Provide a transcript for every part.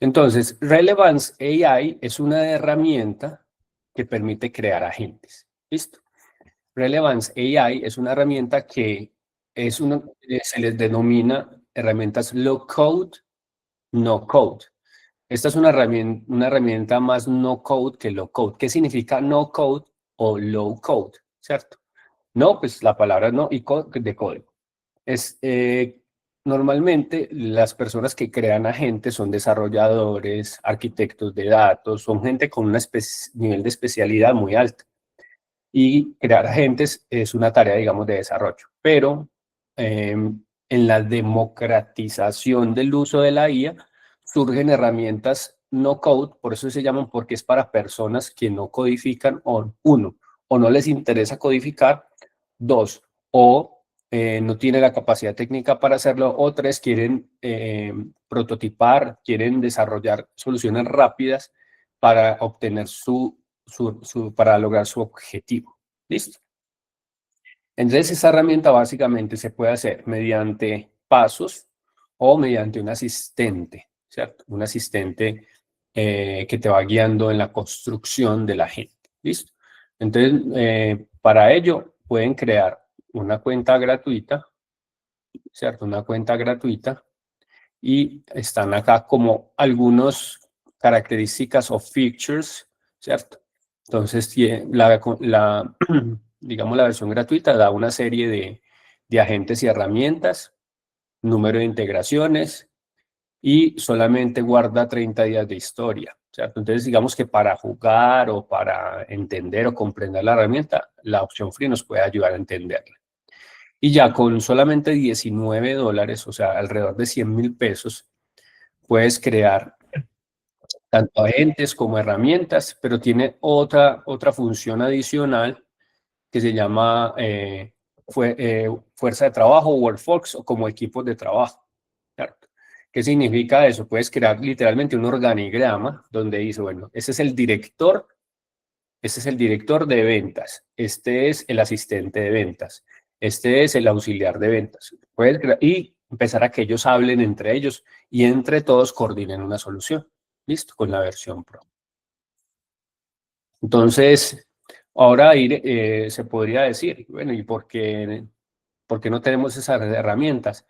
Entonces, Relevance AI es una herramienta que permite crear agentes. ¿Listo? Relevance AI es una herramienta que se les denomina herramientas low code, no code. Esta es una herramienta más no code que low code. ¿Qué significa no code o low code? ¿Cierto? No, pues la palabra no y code de código. Normalmente las personas que crean agentes son desarrolladores, arquitectos de datos, son gente con un nivel de especialidad muy alto. Y crear agentes es una tarea, digamos, de desarrollo. Pero en la democratización del uso de la IA surgen herramientas no code, por eso se llaman, porque es para personas que no codifican, o uno, o no les interesa codificar, dos, o no tienen la capacidad técnica para hacerlo, o tres, quieren prototipar, quieren desarrollar soluciones rápidas para obtener para lograr su objetivo. ¿Listo? Entonces, esa herramienta básicamente se puede hacer mediante pasos o mediante un asistente, ¿cierto? Un asistente que te va guiando en la construcción de la agente. ¿Listo? Entonces, para ello pueden crear una cuenta gratuita, ¿cierto? Una cuenta gratuita y están acá como algunas características o features, ¿cierto? Entonces, digamos, la versión gratuita da una serie de agentes y herramientas, número de integraciones y solamente guarda 30 días de historia, ¿cierto? Entonces, digamos que para jugar o para entender o comprender la herramienta, la opción free nos puede ayudar a entenderla. Y ya con solamente $19, o sea, alrededor de 100.000 pesos, puedes crear tanto agentes como herramientas, pero tiene otra función adicional que se llama fuerza de trabajo, workforce, o como equipos de trabajo. ¿Cierto? ¿Qué significa eso? Puedes crear literalmente un organigrama donde dice, bueno, ese es el director de ventas, este es el asistente de ventas, este es el auxiliar de ventas. Y empezar a que ellos hablen entre ellos y entre todos coordinen una solución. ¿Listo? Con la versión Pro. Entonces, ahora se podría decir, bueno, ¿y por qué no tenemos esas herramientas?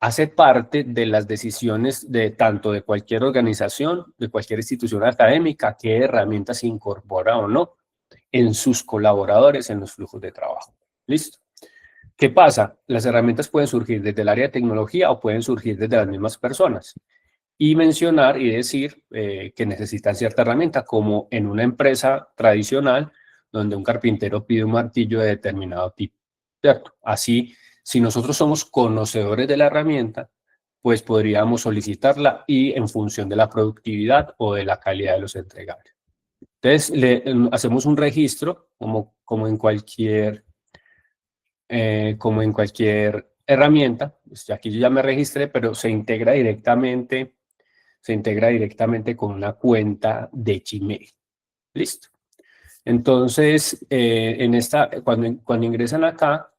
Hace parte de las decisiones de tanto de cualquier organización, de cualquier institución académica, qué herramientas incorpora o no en sus colaboradores en los flujos de trabajo. ¿Listo? ¿Qué pasa? Las herramientas pueden surgir desde el área de tecnología o pueden surgir desde las mismas personas. Y mencionar y decir que necesitan cierta herramienta, como en una empresa tradicional, donde un carpintero pide un martillo de determinado tipo, ¿cierto? Así, si nosotros somos conocedores de la herramienta, pues podríamos solicitarla y en función de la productividad o de la calidad de los entregables. Entonces, hacemos un registro, como en cualquier herramienta. Pues aquí yo ya me registré, pero se integra directamente con una cuenta de Gmail. ¿Listo? Entonces, cuando ingresan acá,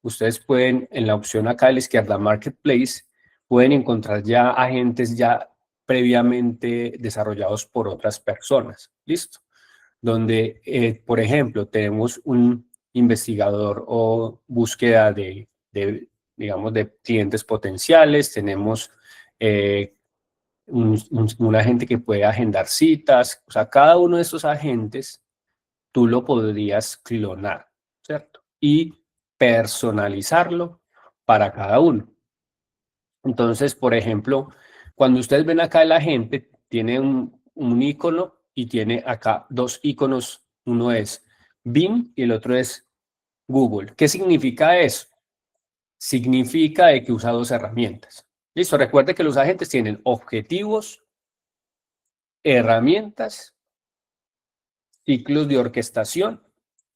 ustedes pueden, en la opción acá a la izquierda, Marketplace, pueden encontrar ya agentes ya previamente desarrollados por otras personas. ¿Listo? Donde, por ejemplo, tenemos un investigador o búsqueda digamos, de clientes potenciales, tenemos un agente que puede agendar citas, o sea, cada uno de estos agentes tú lo podrías clonar, ¿cierto? Y personalizarlo para cada uno. Entonces, por ejemplo, cuando ustedes ven acá el agente, tiene un icono y tiene acá dos iconos, uno es Bing y el otro es Google. ¿Qué significa eso? Significa de que usa dos herramientas. Listo, recuerde que los agentes tienen objetivos, herramientas, ciclos de orquestación,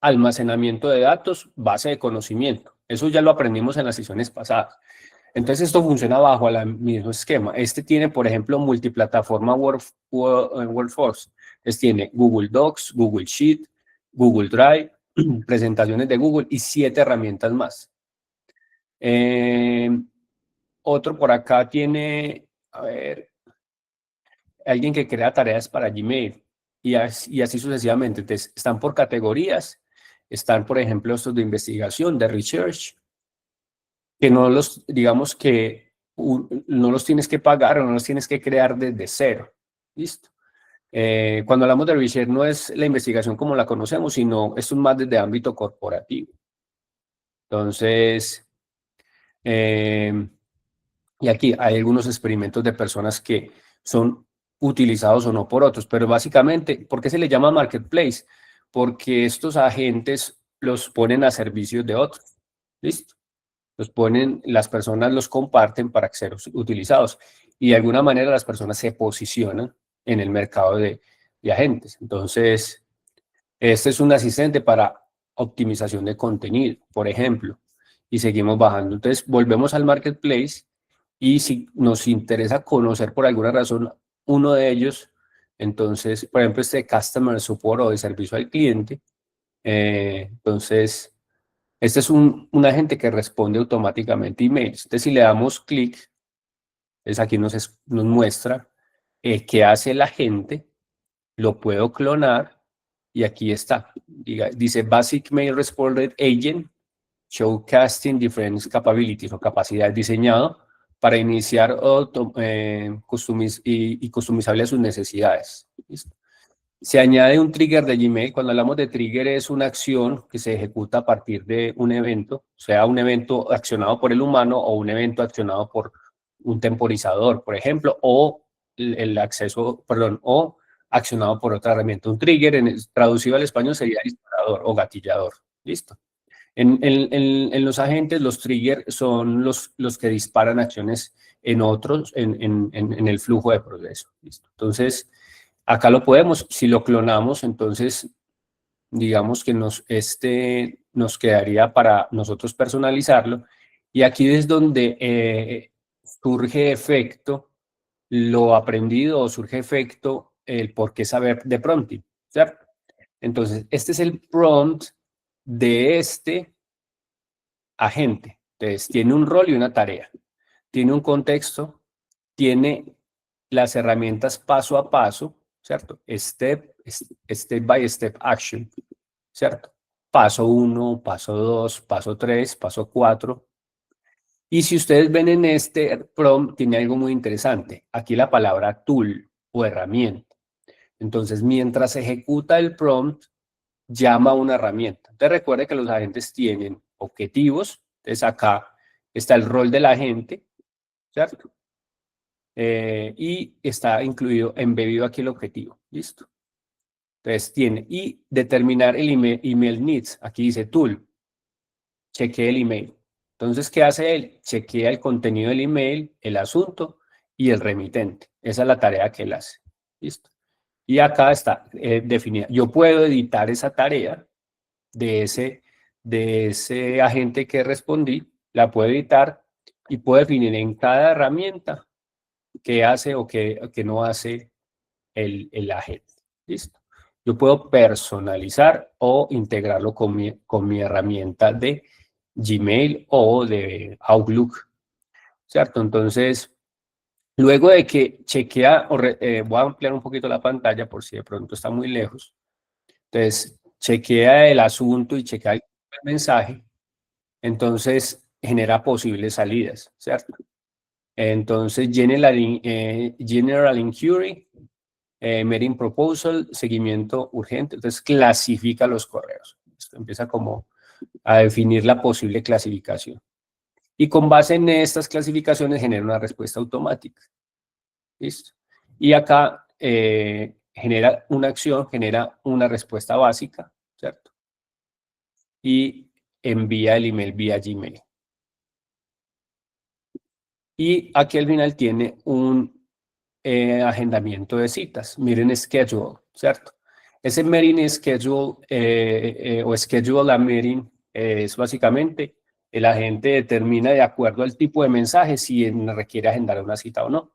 almacenamiento de datos, base de conocimiento. Eso ya lo aprendimos en las sesiones pasadas. Entonces esto funciona bajo el mismo esquema. Este tiene, por ejemplo, multiplataforma Workforce. Entonces tiene Google Docs, Google Sheet, Google Drive, presentaciones de Google y 7 herramientas más. Otro por acá tiene, a ver, alguien que crea tareas para Gmail y así sucesivamente. Entonces, están por categorías, están, por ejemplo, estos de investigación, de research, que no los, digamos que no los tienes que pagar o no los tienes que crear desde cero. ¿Listo? Cuando hablamos de research no es la investigación como la conocemos, sino es más desde ámbito corporativo. Entonces, y aquí hay algunos experimentos de personas que son utilizados o no por otros, pero básicamente, ¿por qué se le llama marketplace? Porque estos agentes los ponen a servicio de otros. ¿Listo? Los ponen, las personas los comparten para ser utilizados y de alguna manera las personas se posicionan en el mercado de agentes. Entonces, este es un asistente para optimización de contenido, por ejemplo, y seguimos bajando. Entonces, volvemos al marketplace y si nos interesa conocer por alguna razón uno de ellos, entonces, por ejemplo, este Customer Support o de servicio al cliente, entonces, este es un agente que responde automáticamente emails. Entonces, si le damos clic, entonces aquí nos muestra qué hace el agente, lo puedo clonar y aquí está. Dice Basic Mail Responder Agent, Showcasting Different Capabilities o capacidades diseñado para iniciar y customizable a sus necesidades. ¿Listo? Se añade un trigger de Gmail. Cuando hablamos de trigger es una acción que se ejecuta a partir de un evento, sea un evento accionado por el humano o un evento accionado por un temporizador, por ejemplo, o el acceso, perdón, o accionado por otra herramienta. Un trigger, traducido al español, sería disparador o gatillador. ¿Listo? En los agentes, los triggers son los que disparan acciones en otros, en el flujo de proceso. ¿Listo? Entonces, acá lo podemos, si lo clonamos, entonces digamos que nos quedaría para nosotros personalizarlo. Y aquí es donde surge efecto lo aprendido o surge efecto el por qué saber de prompting, ¿cierto? Entonces, este es el prompt de este agente. Entonces, tiene un rol y una tarea, tiene un contexto, tiene las herramientas paso a paso, ¿cierto? Step by step action, ¿cierto? Paso 1, paso 2, paso 3, paso 4. Y si ustedes ven en este prompt, tiene algo muy interesante. Aquí la palabra tool o herramienta. Entonces, mientras se ejecuta el prompt, llama a una herramienta. Entonces, recuerde que los agentes tienen objetivos. Entonces, acá está el rol del agente, ¿cierto? Y está incluido, embebido aquí el objetivo. ¿Listo? Entonces, tiene, y determinar el email needs. Aquí dice tool. Chequee el email. Entonces, ¿qué hace él? Chequea el contenido del email, el asunto y el remitente. Esa es la tarea que él hace. ¿Listo? Y acá está definida. Yo puedo editar esa tarea de ese agente que respondí, la puedo editar y puedo definir en cada herramienta qué hace o qué no hace el agente. ¿Listo? Yo puedo personalizar o integrarlo con mi herramienta de Gmail o de Outlook, ¿cierto? Entonces, luego de que chequea, voy a ampliar un poquito la pantalla por si de pronto está muy lejos. Entonces, chequea el asunto y chequea el mensaje, entonces genera posibles salidas, ¿cierto? Entonces, General Inquiry, Meeting Proposal, seguimiento urgente, entonces clasifica los correos. Esto empieza como a definir la posible clasificación. Y con base en estas clasificaciones genera una respuesta automática. ¿Listo? Y acá genera una acción, genera una respuesta básica, ¿cierto? Y envía el email vía Gmail. Y aquí al final tiene un agendamiento de citas, Meeting Schedule, ¿cierto? Ese Meeting Schedule o Schedule a Meeting es básicamente el agente determina de acuerdo al tipo de mensaje si requiere agendar una cita o no.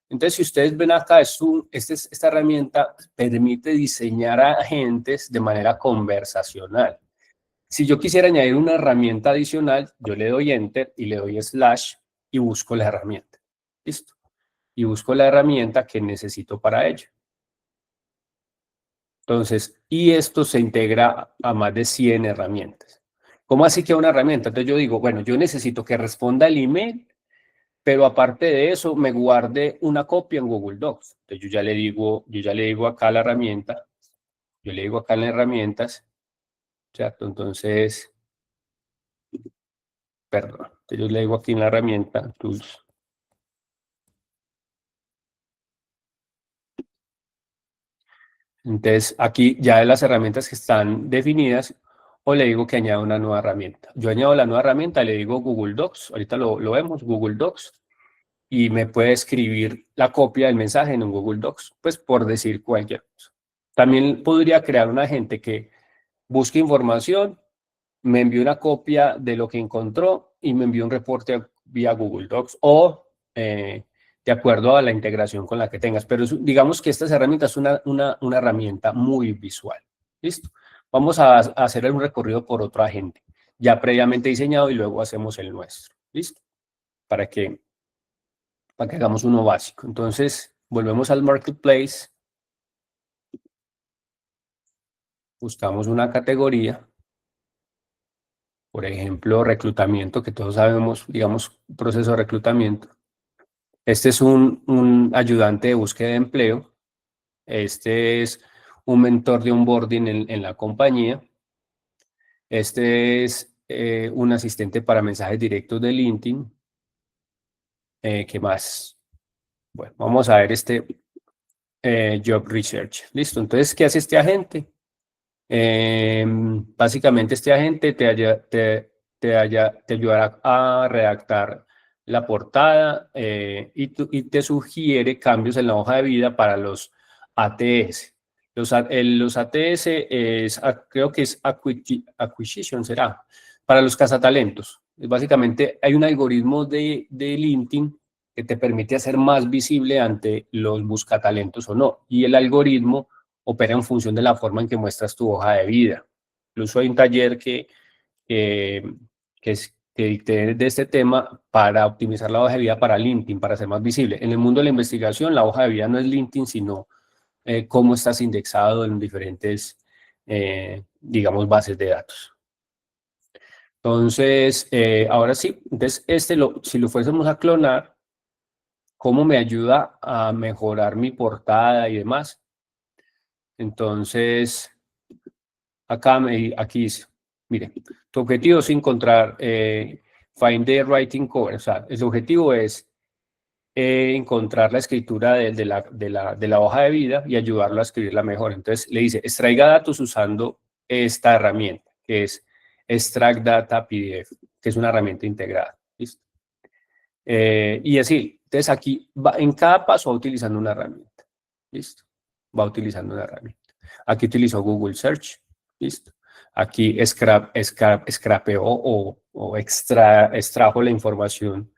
Entonces, si ustedes ven acá, esta herramienta permite diseñar agentes de manera conversacional. Si yo quisiera añadir una herramienta adicional, yo le doy Enter y le doy Slash y busco la herramienta. ¿Listo? y busco la herramienta que necesito para ello. Entonces, y esto se integra a más de 100 herramientas. ¿Cómo así que una herramienta? Entonces yo digo, bueno, yo necesito que responda el email, pero aparte de eso me guarde una copia en Google Docs. Entonces yo ya le digo acá a la herramienta, yo le digo acá en las herramientas, ¿cierto? Entonces, perdón, entonces yo le digo aquí en la herramienta, Tools. Entonces, aquí ya de las herramientas que están definidas, o le digo que añada una nueva herramienta. Yo añado la nueva herramienta, le digo Google Docs, ahorita lo vemos, Google Docs, y me puede escribir la copia del mensaje en un Google Docs, pues por decir cualquier cosa. También podría crear un agente que busque información, me envíe una copia de lo que encontró y me envíe un reporte vía Google Docs o de acuerdo a la integración con la que tengas. Pero digamos que estas herramientas es una herramienta muy visual. ¿Listo? Vamos a hacer un recorrido por otro agente ya previamente diseñado y luego hacemos el nuestro. ¿Listo? Para que hagamos uno básico. Entonces, volvemos al Marketplace, buscamos una categoría, por ejemplo, reclutamiento, que todos sabemos, digamos, proceso de reclutamiento. Este es un ayudante de búsqueda de empleo. Este es un mentor de onboarding en la compañía. Este es un asistente para mensajes directos de LinkedIn. ¿Qué más? Bueno, vamos a ver este Job Research. Listo, entonces, ¿qué hace este agente? Básicamente este agente te ayudará a redactar la portada y te sugiere cambios en la hoja de vida para los ATS. Los ATS creo que es Acquisition, será, para los cazatalentos. Básicamente hay un algoritmo de LinkedIn que te permite hacer más visible ante los buscatalentos o no. Y el algoritmo opera en función de la forma en que muestras tu hoja de vida. Incluso hay un taller que dicté de este tema para optimizar la hoja de vida para LinkedIn, para ser más visible. En el mundo de la investigación, la hoja de vida no es LinkedIn, sino cómo estás indexado en diferentes, digamos, bases de datos. Entonces, ahora sí, entonces si lo fuésemos a clonar, ¿cómo me ayuda a mejorar mi portada y demás? Entonces, aquí dice, mire, tu objetivo es encontrar, find the writing cover, o sea, el objetivo es encontrar la escritura de la hoja de vida y ayudarlo a escribirla mejor. Entonces le dice, extraiga datos usando esta herramienta, que es Extract Data PDF, que es una herramienta integrada. ¿Listo? Y así, entonces aquí en cada paso va utilizando una herramienta. ¿Listo? Va utilizando una herramienta. Aquí utilizó Google Search. ¿Listo? Aquí scrapeó o extrajo la información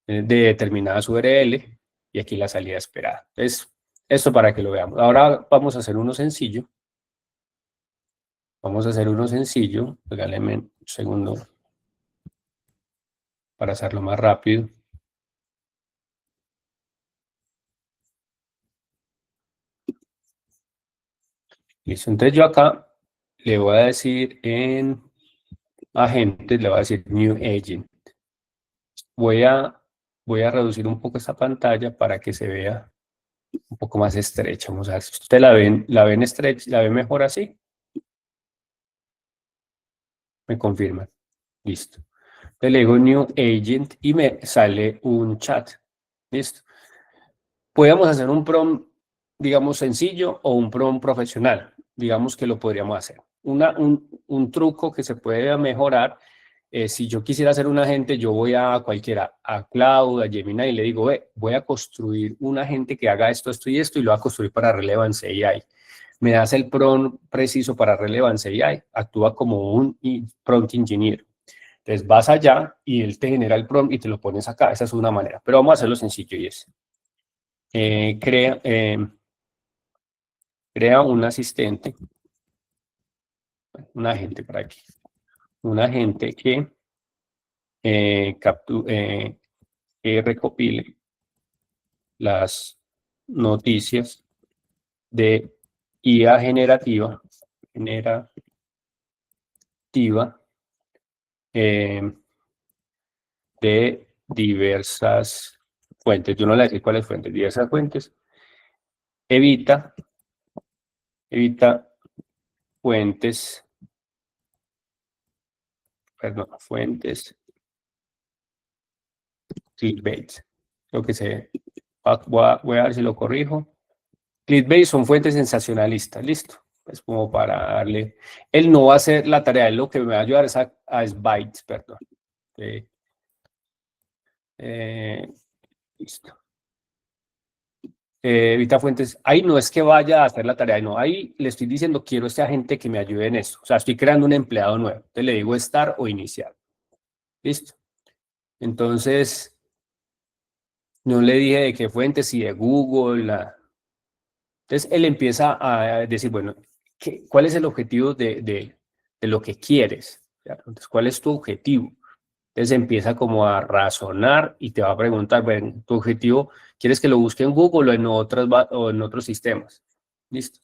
de determinadas URL y aquí la salida esperada. Entonces, esto para que lo veamos. Ahora vamos a hacer uno sencillo. Vamos a hacer uno sencillo. Regáleme un segundo para hacerlo más rápido. Listo, entonces yo acá le voy a decir en agentes, le voy a decir New Agent. Voy a reducir un poco esta pantalla para que se vea un poco más estrecha. Vamos a ver si ustedes la ven estrecha, la ven mejor así. Me confirman. Listo. Entonces le digo New Agent y me sale un chat. Listo. Podemos hacer un prompt, digamos, sencillo o un prompt profesional. Digamos que lo podríamos hacer. Un truco que se puede mejorar. Si yo quisiera hacer un agente, yo voy a cualquiera, a Cloud, a Gemini, y le digo, voy a construir un agente que haga esto, esto y esto, y lo voy a construir para Relevance AI. Me das el prompt preciso para Relevance AI, actúa como un prompt engineer. Entonces vas allá y él te genera el prompt y te lo pones acá. Esa es una manera, pero vamos a hacerlo sencillo y es, crea un asistente, un agente para aquí, un agente que recopile las noticias de IA generativa de diversas fuentes. Yo no le decir cuáles fuentes, diversas fuentes. Evita fuentes, perdón, fuentes clickbait. Lo que se voy a ver si lo corrijo. Clickbait son fuentes sensacionalistas, listo. Es como para darle. Él no va a hacer la tarea, él lo que me va a ayudar es a bytes, perdón. Listo. Evita fuentes. Ahí no es que vaya a hacer la tarea, no. Ahí le estoy diciendo, quiero a este agente que me ayude en esto. O sea, estoy creando un empleado nuevo. Entonces le digo start o iniciar. Listo. Entonces, no le dije de qué fuentes, si de Google. Entonces, él empieza a decir, bueno, ¿cuál es el objetivo de lo que quieres? Entonces, ¿cuál es tu objetivo? Entonces empieza como a razonar y te va a preguntar, bueno, tu objetivo, ¿quieres que lo busque en Google o en otros sistemas? Listo.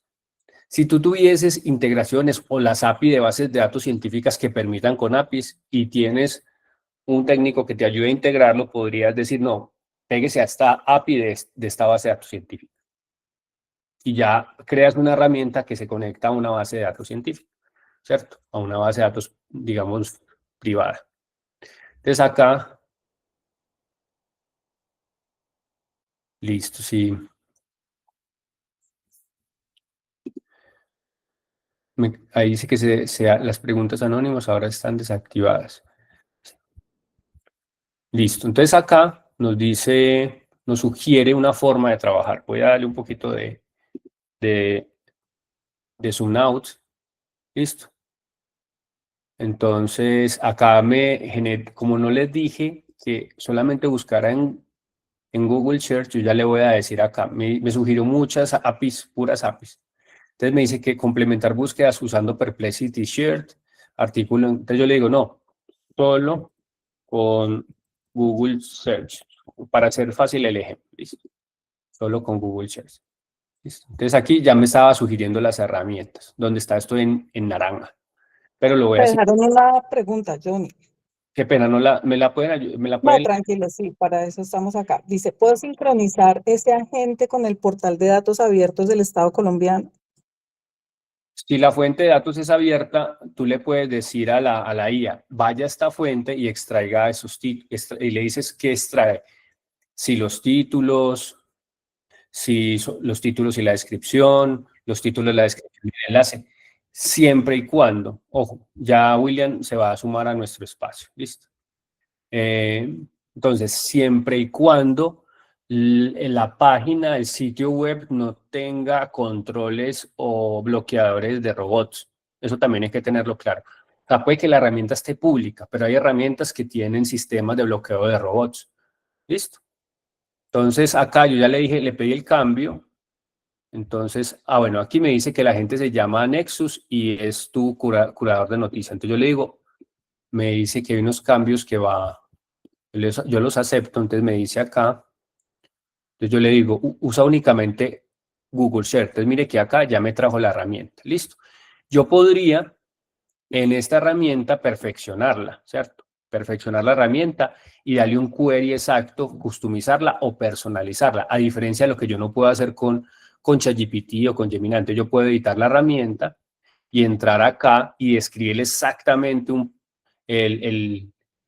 Si tú tuvieses integraciones o las API de bases de datos científicas que permitan con APIs y tienes un técnico que te ayude a integrarlo, podrías decir, no, péguese a esta API de esta base de datos científica. Y ya creas una herramienta que se conecta a una base de datos científica, ¿cierto? A una base de datos, digamos, privada. Entonces acá, listo, sí. Ahí dice que las preguntas anónimas ahora están desactivadas. Listo, entonces acá nos dice, nos sugiere una forma de trabajar. Voy a darle un poquito de zoom out. Listo. Entonces acá como no les dije que solamente buscara en Google Search, yo ya le voy a decir acá, me sugirió muchas APIs, puras APIs. Entonces me dice que complementar búsquedas usando Perplexity Shared, artículo. Entonces yo le digo, no, solo con Google Search, para hacer fácil el ejemplo. ¿Listo? Solo con Google Search. ¿Listo? Entonces aquí ya me estaba sugiriendo las herramientas, donde está esto en naranja. Pero lo voy a decir. Me dejaron una pregunta, Johnny. Qué pena, me la pueden ayudar. No, tranquilo, sí, para eso estamos acá. Dice, ¿puedo sincronizar ese agente con el portal de datos abiertos del Estado colombiano? Si la fuente de datos es abierta, tú le puedes decir a la IA, vaya a esta fuente y extraiga esos títulos, y le dices qué extrae. Si los títulos, los títulos y la descripción, los títulos, la descripción y el enlace, siempre y cuando, ojo, ya William se va a sumar a nuestro espacio, ¿listo? Entonces, siempre y cuando la página, el sitio web no tenga controles o bloqueadores de robots. Eso también hay que tenerlo claro. O sea, puede que la herramienta esté pública, pero hay herramientas que tienen sistemas de bloqueo de robots. ¿Listo? Entonces, acá yo ya le dije, le pedí el cambio. Entonces, bueno, aquí me dice que la gente se llama Nexus y es tu curador de noticias. Entonces yo le digo, me dice que hay unos cambios que yo los acepto, entonces me dice acá, entonces yo le digo, usa únicamente Google Search. Entonces mire que acá ya me trajo la herramienta, listo. Yo podría en esta herramienta perfeccionarla, ¿cierto? Perfeccionar la herramienta y darle un query exacto, customizarla o personalizarla, a diferencia de lo que yo no puedo hacer con ChatGPT o con Gemini. Entonces yo puedo editar la herramienta y entrar acá y escribir exactamente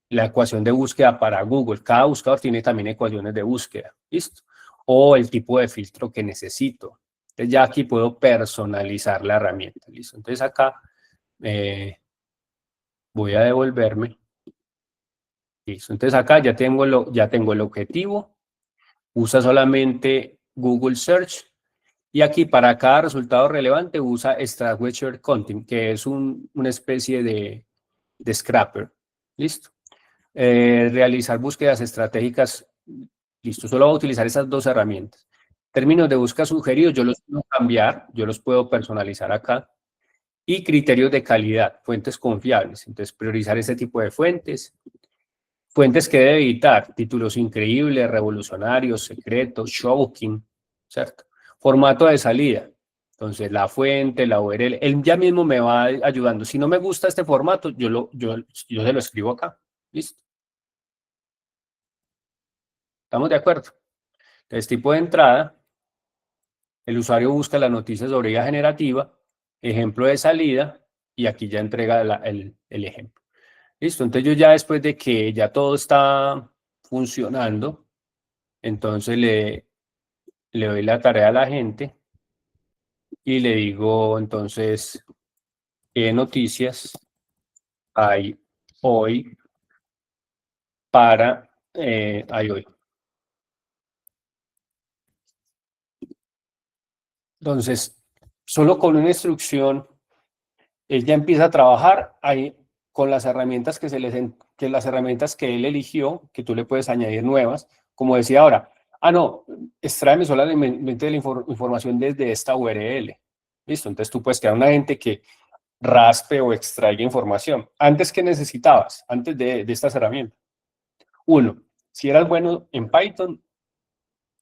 la ecuación de búsqueda para Google. Cada buscador tiene también ecuaciones de búsqueda, ¿listo? O el tipo de filtro que necesito. Entonces ya aquí puedo personalizar la herramienta, ¿listo? Entonces acá voy a devolverme. Listo. Entonces acá ya tengo el objetivo. Usa solamente Google Search. Y aquí para cada resultado relevante usa Extract with Shared Content, que es una especie de scrapper. ¿Listo? Realizar búsquedas estratégicas. Listo, solo voy a utilizar esas dos herramientas. Términos de búsqueda sugeridos, yo los puedo cambiar, yo los puedo personalizar acá. Y criterios de calidad, fuentes confiables. Entonces, priorizar ese tipo de fuentes. Fuentes que debe evitar: títulos increíbles, revolucionarios, secretos, shocking, ¿cierto? Formato de salida. Entonces, la fuente, la URL, él ya mismo me va ayudando. Si no me gusta este formato, yo se lo escribo acá. ¿Listo? ¿Estamos de acuerdo? Entonces, tipo de entrada, el usuario busca la noticia sobre IA generativa, ejemplo de salida, y aquí ya entrega el ejemplo. ¿Listo? Entonces, yo ya después de que ya todo está funcionando, entonces le doy la tarea a la gente y le digo, entonces, ¿qué noticias hay hoy hay hoy? Entonces, solo con una instrucción, él ya empieza a trabajar ahí con las herramientas que las herramientas que él eligió, que tú le puedes añadir nuevas, como decía ahora, no, extráeme solamente la información desde esta URL. Listo, entonces tú puedes crear una gente que raspe o extraiga información. ¿Antes qué necesitabas? Antes de estas herramientas. Uno, si eras bueno en Python,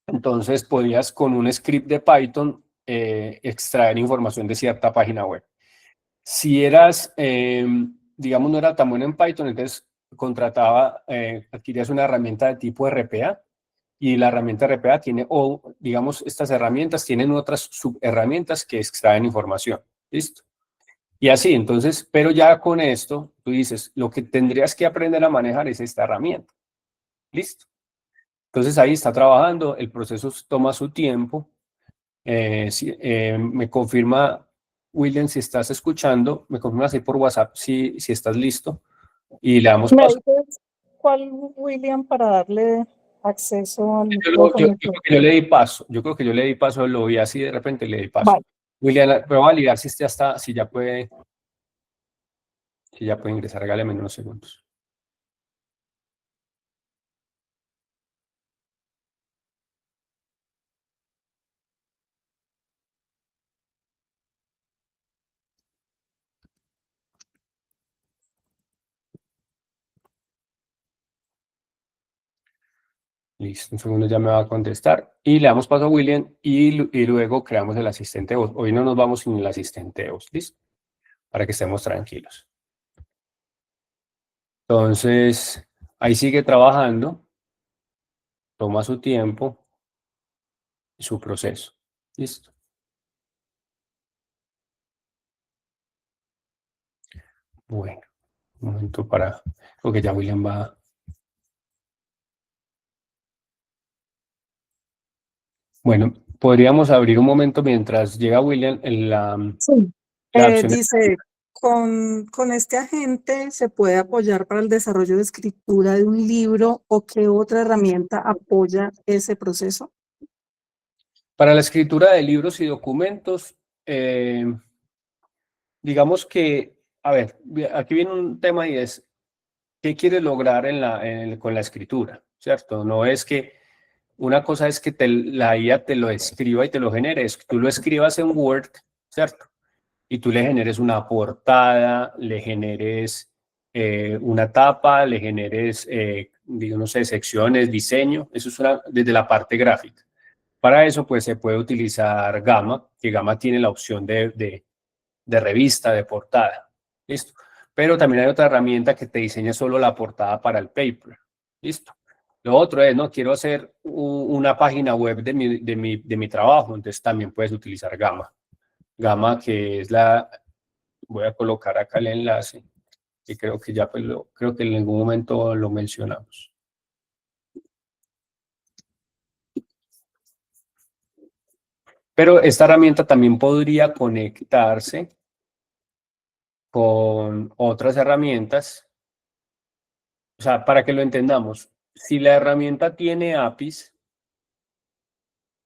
entonces podías con un script de Python extraer información de cierta página web. Si eras, digamos, no era tan bueno en Python, entonces adquirías una herramienta de tipo RPA, y la herramienta RPA tiene, o digamos, estas herramientas tienen otras subherramientas que extraen información. ¿Listo? Y así, entonces, pero ya con esto, tú dices, lo que tendrías que aprender a manejar es esta herramienta. ¿Listo? Entonces ahí está trabajando, el proceso toma su tiempo. Me confirma, William, si estás escuchando, me confirmas ahí por WhatsApp si estás listo y le damos ¿Me paso. dices cuál, William, para darle acceso al Yo micrófono? creo que yo le di paso, lo vi así de repente, le di paso. Vale. William, voy a validar si ya puede ingresar, regáleme unos segundos. Listo, un segundo, ya me va a contestar. Y le damos paso a William y luego creamos el asistente de voz. Hoy no nos vamos sin el asistente de voz, ¿listo? Para que estemos tranquilos. Entonces, ahí sigue trabajando, toma su tiempo y su proceso. ¿Listo? Bueno, un momento porque ya William va. Bueno, podríamos abrir un momento mientras llega William en Sí. la acción. Dice, con este agente se puede apoyar para el desarrollo de escritura de un libro, ¿o qué otra herramienta apoya ese proceso? Para la escritura de libros y documentos, digamos que, a ver, aquí viene un tema y es, ¿qué quieres lograr con la escritura? ¿Cierto? No es que una cosa es que la IA te lo escriba y te lo genere, es que tú lo escribas en Word, ¿cierto? Y tú le generes una portada, le generes una tapa, le generes, no sé, secciones, diseño, eso es desde la parte gráfica. Para eso, pues, se puede utilizar Gamma, que Gamma tiene la opción de revista, de portada, ¿listo? Pero también hay otra herramienta que te diseña solo la portada para el paper, ¿listo? Lo otro es, no, quiero hacer una página web de mi trabajo, entonces también puedes utilizar Gamma. Gamma, que es voy a colocar acá el enlace, que creo que ya creo que en algún momento lo mencionamos. Pero esta herramienta también podría conectarse con otras herramientas. O sea, para que lo entendamos, si la herramienta tiene APIs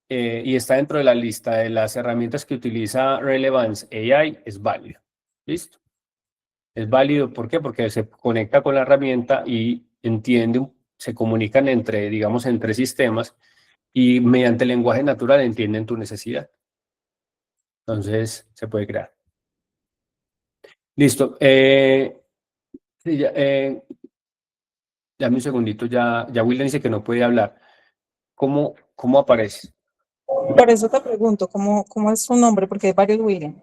y está dentro de la lista de las herramientas que utiliza Relevance AI, es válido. ¿Listo? Es válido, ¿por qué? Porque se conecta con la herramienta y se comunican digamos, entre sistemas y mediante lenguaje natural entienden tu necesidad. Entonces, se puede crear. Listo. Sí, Dame un segundito, ya William dice que no puede hablar. ¿Cómo aparece? Por eso te pregunto, ¿cómo es su nombre? Porque hay varios William.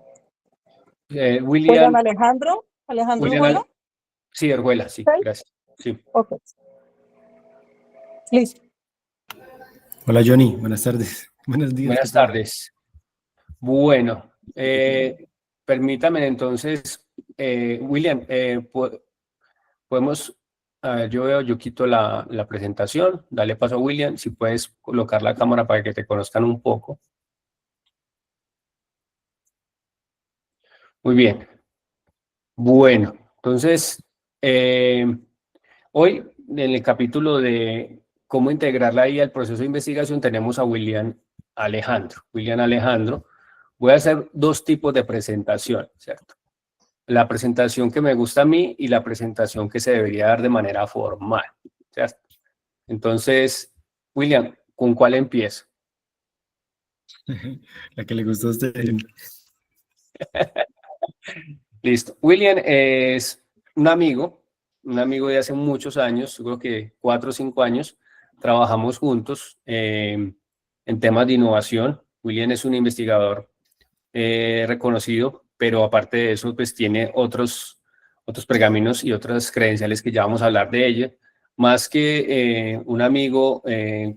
William William, Alejandro, Alejandro William, Urjuela. sí, Orjuela, sí, ¿Sí? gracias. Sí. Ok, listo. Hola Johnny, buenas tardes. Buenos días, Buenas ¿qué tal? tardes. Bueno, permítame entonces, William, podemos, a ver, yo quito la presentación, dale paso a William, si puedes colocar la cámara para que te conozcan un poco. Muy bien. Bueno, entonces, hoy en el capítulo de cómo integrar la IA al proceso de investigación tenemos a William Alejandro. William Alejandro, voy a hacer dos tipos de presentación, ¿cierto? La presentación que me gusta a mí y la presentación que se debería dar de manera formal, ¿cierto? Entonces, William, ¿con cuál empiezo? La que le gustó a usted, Johnny. Listo. William es un amigo de hace muchos años, yo creo que 4 o 5 años, trabajamos juntos en temas de innovación. William es un investigador reconocido, pero aparte de eso, pues tiene otros pergaminos y otras credenciales que ya vamos a hablar de ella. Más que un amigo,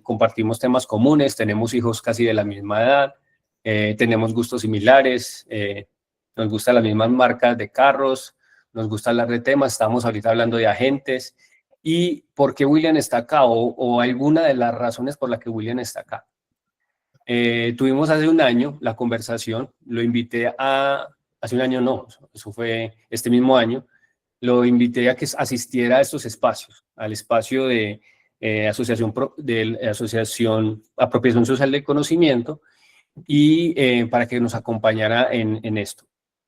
compartimos temas comunes, tenemos hijos casi de la misma edad, tenemos gustos similares, nos gustan las mismas marcas de carros, nos gusta hablar de temas, estamos ahorita hablando de agentes. ¿Y por qué William está acá? O alguna de las razones por las que William está acá. Tuvimos hace un año la conversación, lo invité hace un año no, eso fue este mismo año, lo invité a que asistiera a estos espacios, al espacio de asociación Apropiación Social del Conocimiento y para que nos acompañara en esto.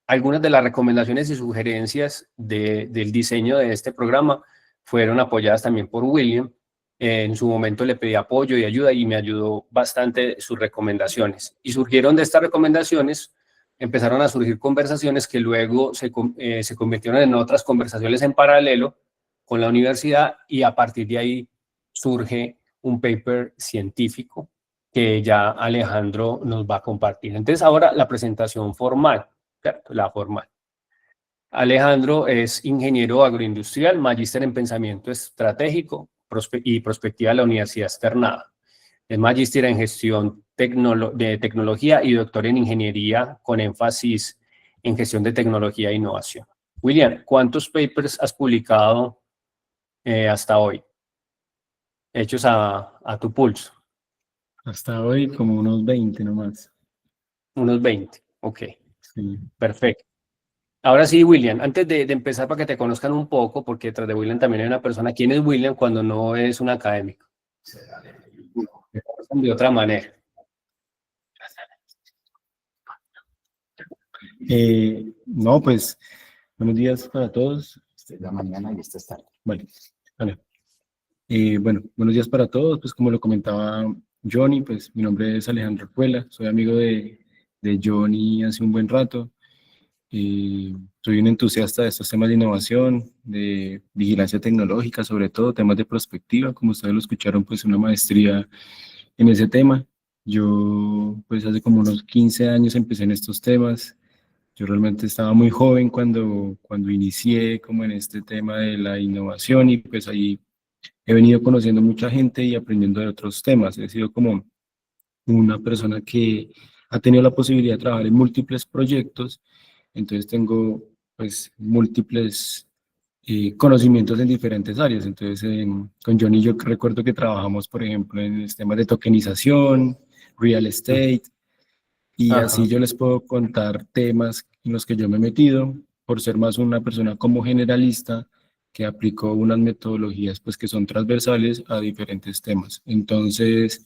Algunas de las recomendaciones y sugerencias del diseño de este programa fueron apoyadas también por William. En su momento le pedí apoyo y ayuda y me ayudó bastante sus recomendaciones. Y surgieron de estas recomendaciones, empezaron a surgir conversaciones que luego se convirtieron en otras conversaciones en paralelo con la universidad y a partir de ahí surge un paper científico que ya Alejandro nos va a compartir. Entonces ahora la presentación formal, ¿cierto? La formal. Alejandro es ingeniero agroindustrial, magíster en pensamiento estratégico y prospectiva de la Universidad Externada. Es magíster en gestión de tecnología y doctor en ingeniería con énfasis en gestión de tecnología e innovación. William, ¿cuántos papers has publicado hasta hoy? Hechos a tu pulso. Hasta hoy como unos 20 nomás. Unos 20, ok, Sí. perfecto. Ahora sí, William, antes de empezar para que te conozcan un poco, porque detrás de William también hay una persona. ¿Quién es William cuando no es un académico? Te conocen de otra manera. No, pues, buenos días para todos. Esta es la mañana y esta es tarde. Vale. Bueno, buenos días para todos. Pues como lo comentaba Johnny, pues mi nombre es Alejandro Urjuela, soy amigo de Johnny hace un buen rato. Soy un entusiasta de estos temas de innovación, de vigilancia tecnológica, sobre todo temas de prospectiva, como ustedes lo escucharon, pues una maestría en ese tema. Yo pues hace como unos 15 años empecé en estos temas. Yo realmente estaba muy joven cuando inicié como en este tema de la innovación y pues ahí he venido conociendo mucha gente y aprendiendo de otros temas. He sido como una persona que ha tenido la posibilidad de trabajar en múltiples proyectos, entonces tengo pues múltiples conocimientos en diferentes áreas. Entonces con Johnny yo recuerdo que trabajamos, por ejemplo, en el tema de tokenización, real estate, y Ajá. así yo les puedo contar temas en los que yo me he metido, por ser más una persona como generalista que aplicó unas metodologías pues que son transversales a diferentes temas. Entonces,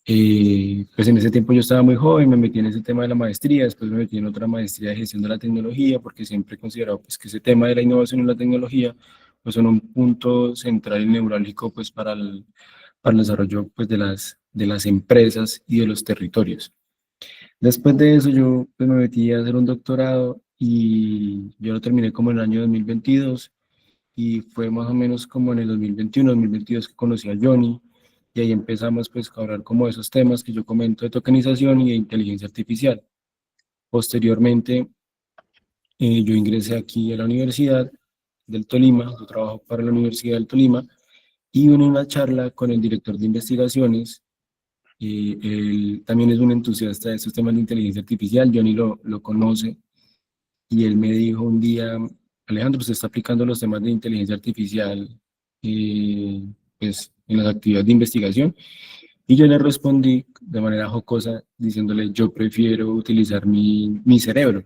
pues en ese tiempo yo estaba muy joven, me metí en ese tema de la maestría, después me metí en otra maestría de gestión de la tecnología, porque siempre he considerado pues que ese tema de la innovación y la tecnología pues son un punto central y neurálgico pues para el desarrollo pues de las empresas y de los territorios. Después de eso yo pues, me metí a hacer un doctorado y yo lo terminé como en el año 2022 y fue más o menos como en el 2021, 2022 que conocí a Johnny, y ahí empezamos pues a hablar como de esos temas que yo comento de tokenización y de inteligencia artificial. Posteriormente, yo ingresé aquí a la Universidad del Tolima, yo trabajo para la Universidad del Tolima, y en una charla con el director de investigaciones, él también es un entusiasta de estos temas de inteligencia artificial, Johnny lo conoce, y él me dijo un día, Alejandro, usted está aplicando los temas de inteligencia artificial pues, en las actividades de investigación, y yo le respondí de manera jocosa diciéndole, yo prefiero utilizar mi cerebro.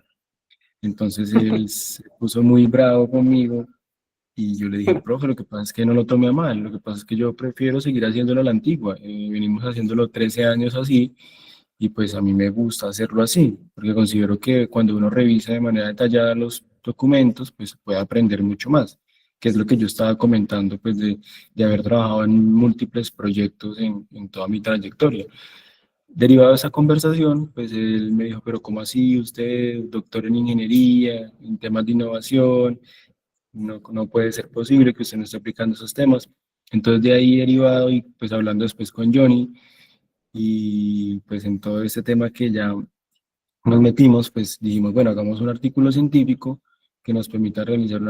Entonces él se puso muy bravo conmigo y yo le dije, profe, lo que pasa es que no lo tome a mal, lo que pasa es que yo prefiero seguir haciéndolo a la antigua. Venimos haciéndolo 13 años así y pues a mí me gusta hacerlo así, porque considero que cuando uno revisa de manera detallada los documentos, pues puede aprender mucho más, que es lo que yo estaba comentando, pues de haber trabajado en múltiples proyectos en toda mi trayectoria. Derivado de esa conversación, pues él me dijo, pero ¿cómo así? Usted, doctor en ingeniería, en temas de innovación, no puede ser posible que usted no esté aplicando esos temas. Entonces de ahí derivado y pues hablando después con Johnny y pues en todo este tema que ya nos metimos, pues dijimos, bueno, hagamos un artículo científico que nos permita realizar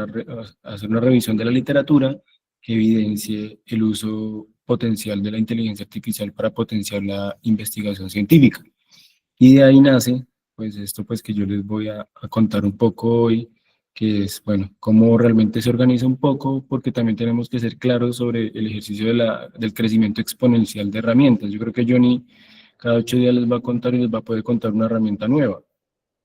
hacer una revisión de la literatura que evidencie el uso potencial de la inteligencia artificial para potenciar la investigación científica. Y de ahí nace, pues esto pues que yo les voy a contar un poco hoy, que es, bueno, cómo realmente se organiza un poco, porque también tenemos que ser claros sobre el ejercicio del crecimiento exponencial de herramientas. Yo creo que Johnny cada 8 días les va a contar y les va a poder contar una herramienta nueva.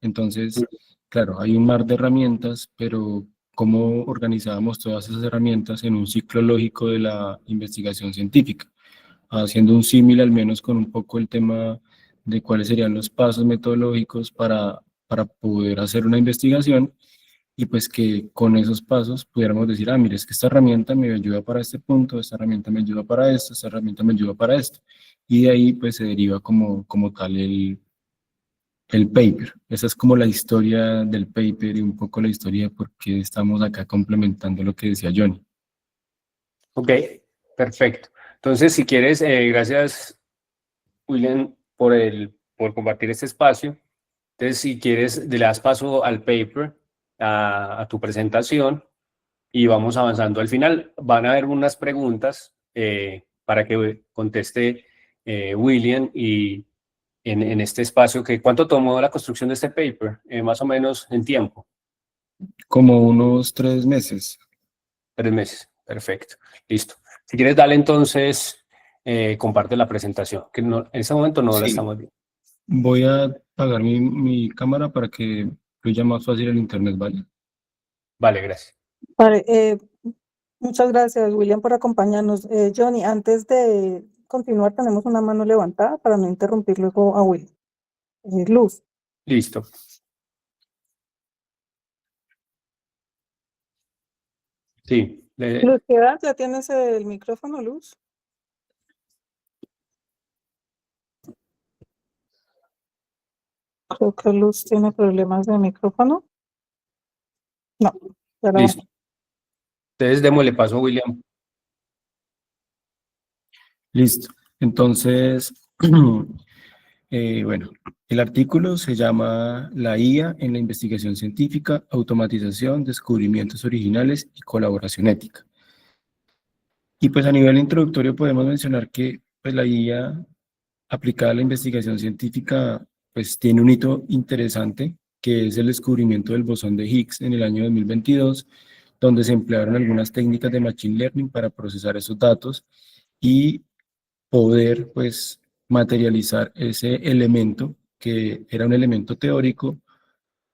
Entonces, claro, hay un mar de herramientas, pero ¿cómo organizábamos todas esas herramientas en un ciclo lógico de la investigación científica? Haciendo un símil al menos con un poco el tema de cuáles serían los pasos metodológicos para poder hacer una investigación y pues que con esos pasos pudiéramos decir, ah, mire, es que esta herramienta me ayuda para este punto, esta herramienta me ayuda para esto, esta herramienta me ayuda para esto. Y de ahí pues se deriva como tal el paper. Esa es como la historia del paper y un poco la historia de por qué estamos acá complementando lo que decía Johnny. Ok, perfecto. Entonces, si quieres, gracias, William, por compartir este espacio. Entonces, si quieres, le das paso al paper, a tu presentación, y vamos avanzando. Al final van a haber unas preguntas para que conteste William y en este espacio, que ¿cuánto tomó la construcción de este paper? Más o menos en tiempo. Como unos 3 meses. 3 meses. Perfecto. Listo. Si quieres, dale entonces, comparte la presentación, que en ese momento no la Sí. estamos viendo. Voy a apagar mi cámara para que fluya más fácil el internet, ¿vale? Vale, gracias. Vale, muchas gracias, William, por acompañarnos. Johnny, antes de continuar, tenemos una mano levantada para no interrumpir luego a William. Luz. Listo. Sí. Luz, ¿qué edad? ¿Ya tienes el micrófono, Luz? Creo que Luz tiene problemas de micrófono. No, ya la Listo. Entonces, démosle paso a William. Listo. Entonces, bueno, el artículo se llama La IA en la investigación científica, automatización, descubrimientos originales y colaboración ética. Y pues a nivel introductorio podemos mencionar que pues, la IA aplicada a la investigación científica pues tiene un hito interesante, que es el descubrimiento del bosón de Higgs en el año 2022, donde se emplearon algunas técnicas de Machine Learning para procesar esos datos y poder pues materializar ese elemento que era un elemento teórico,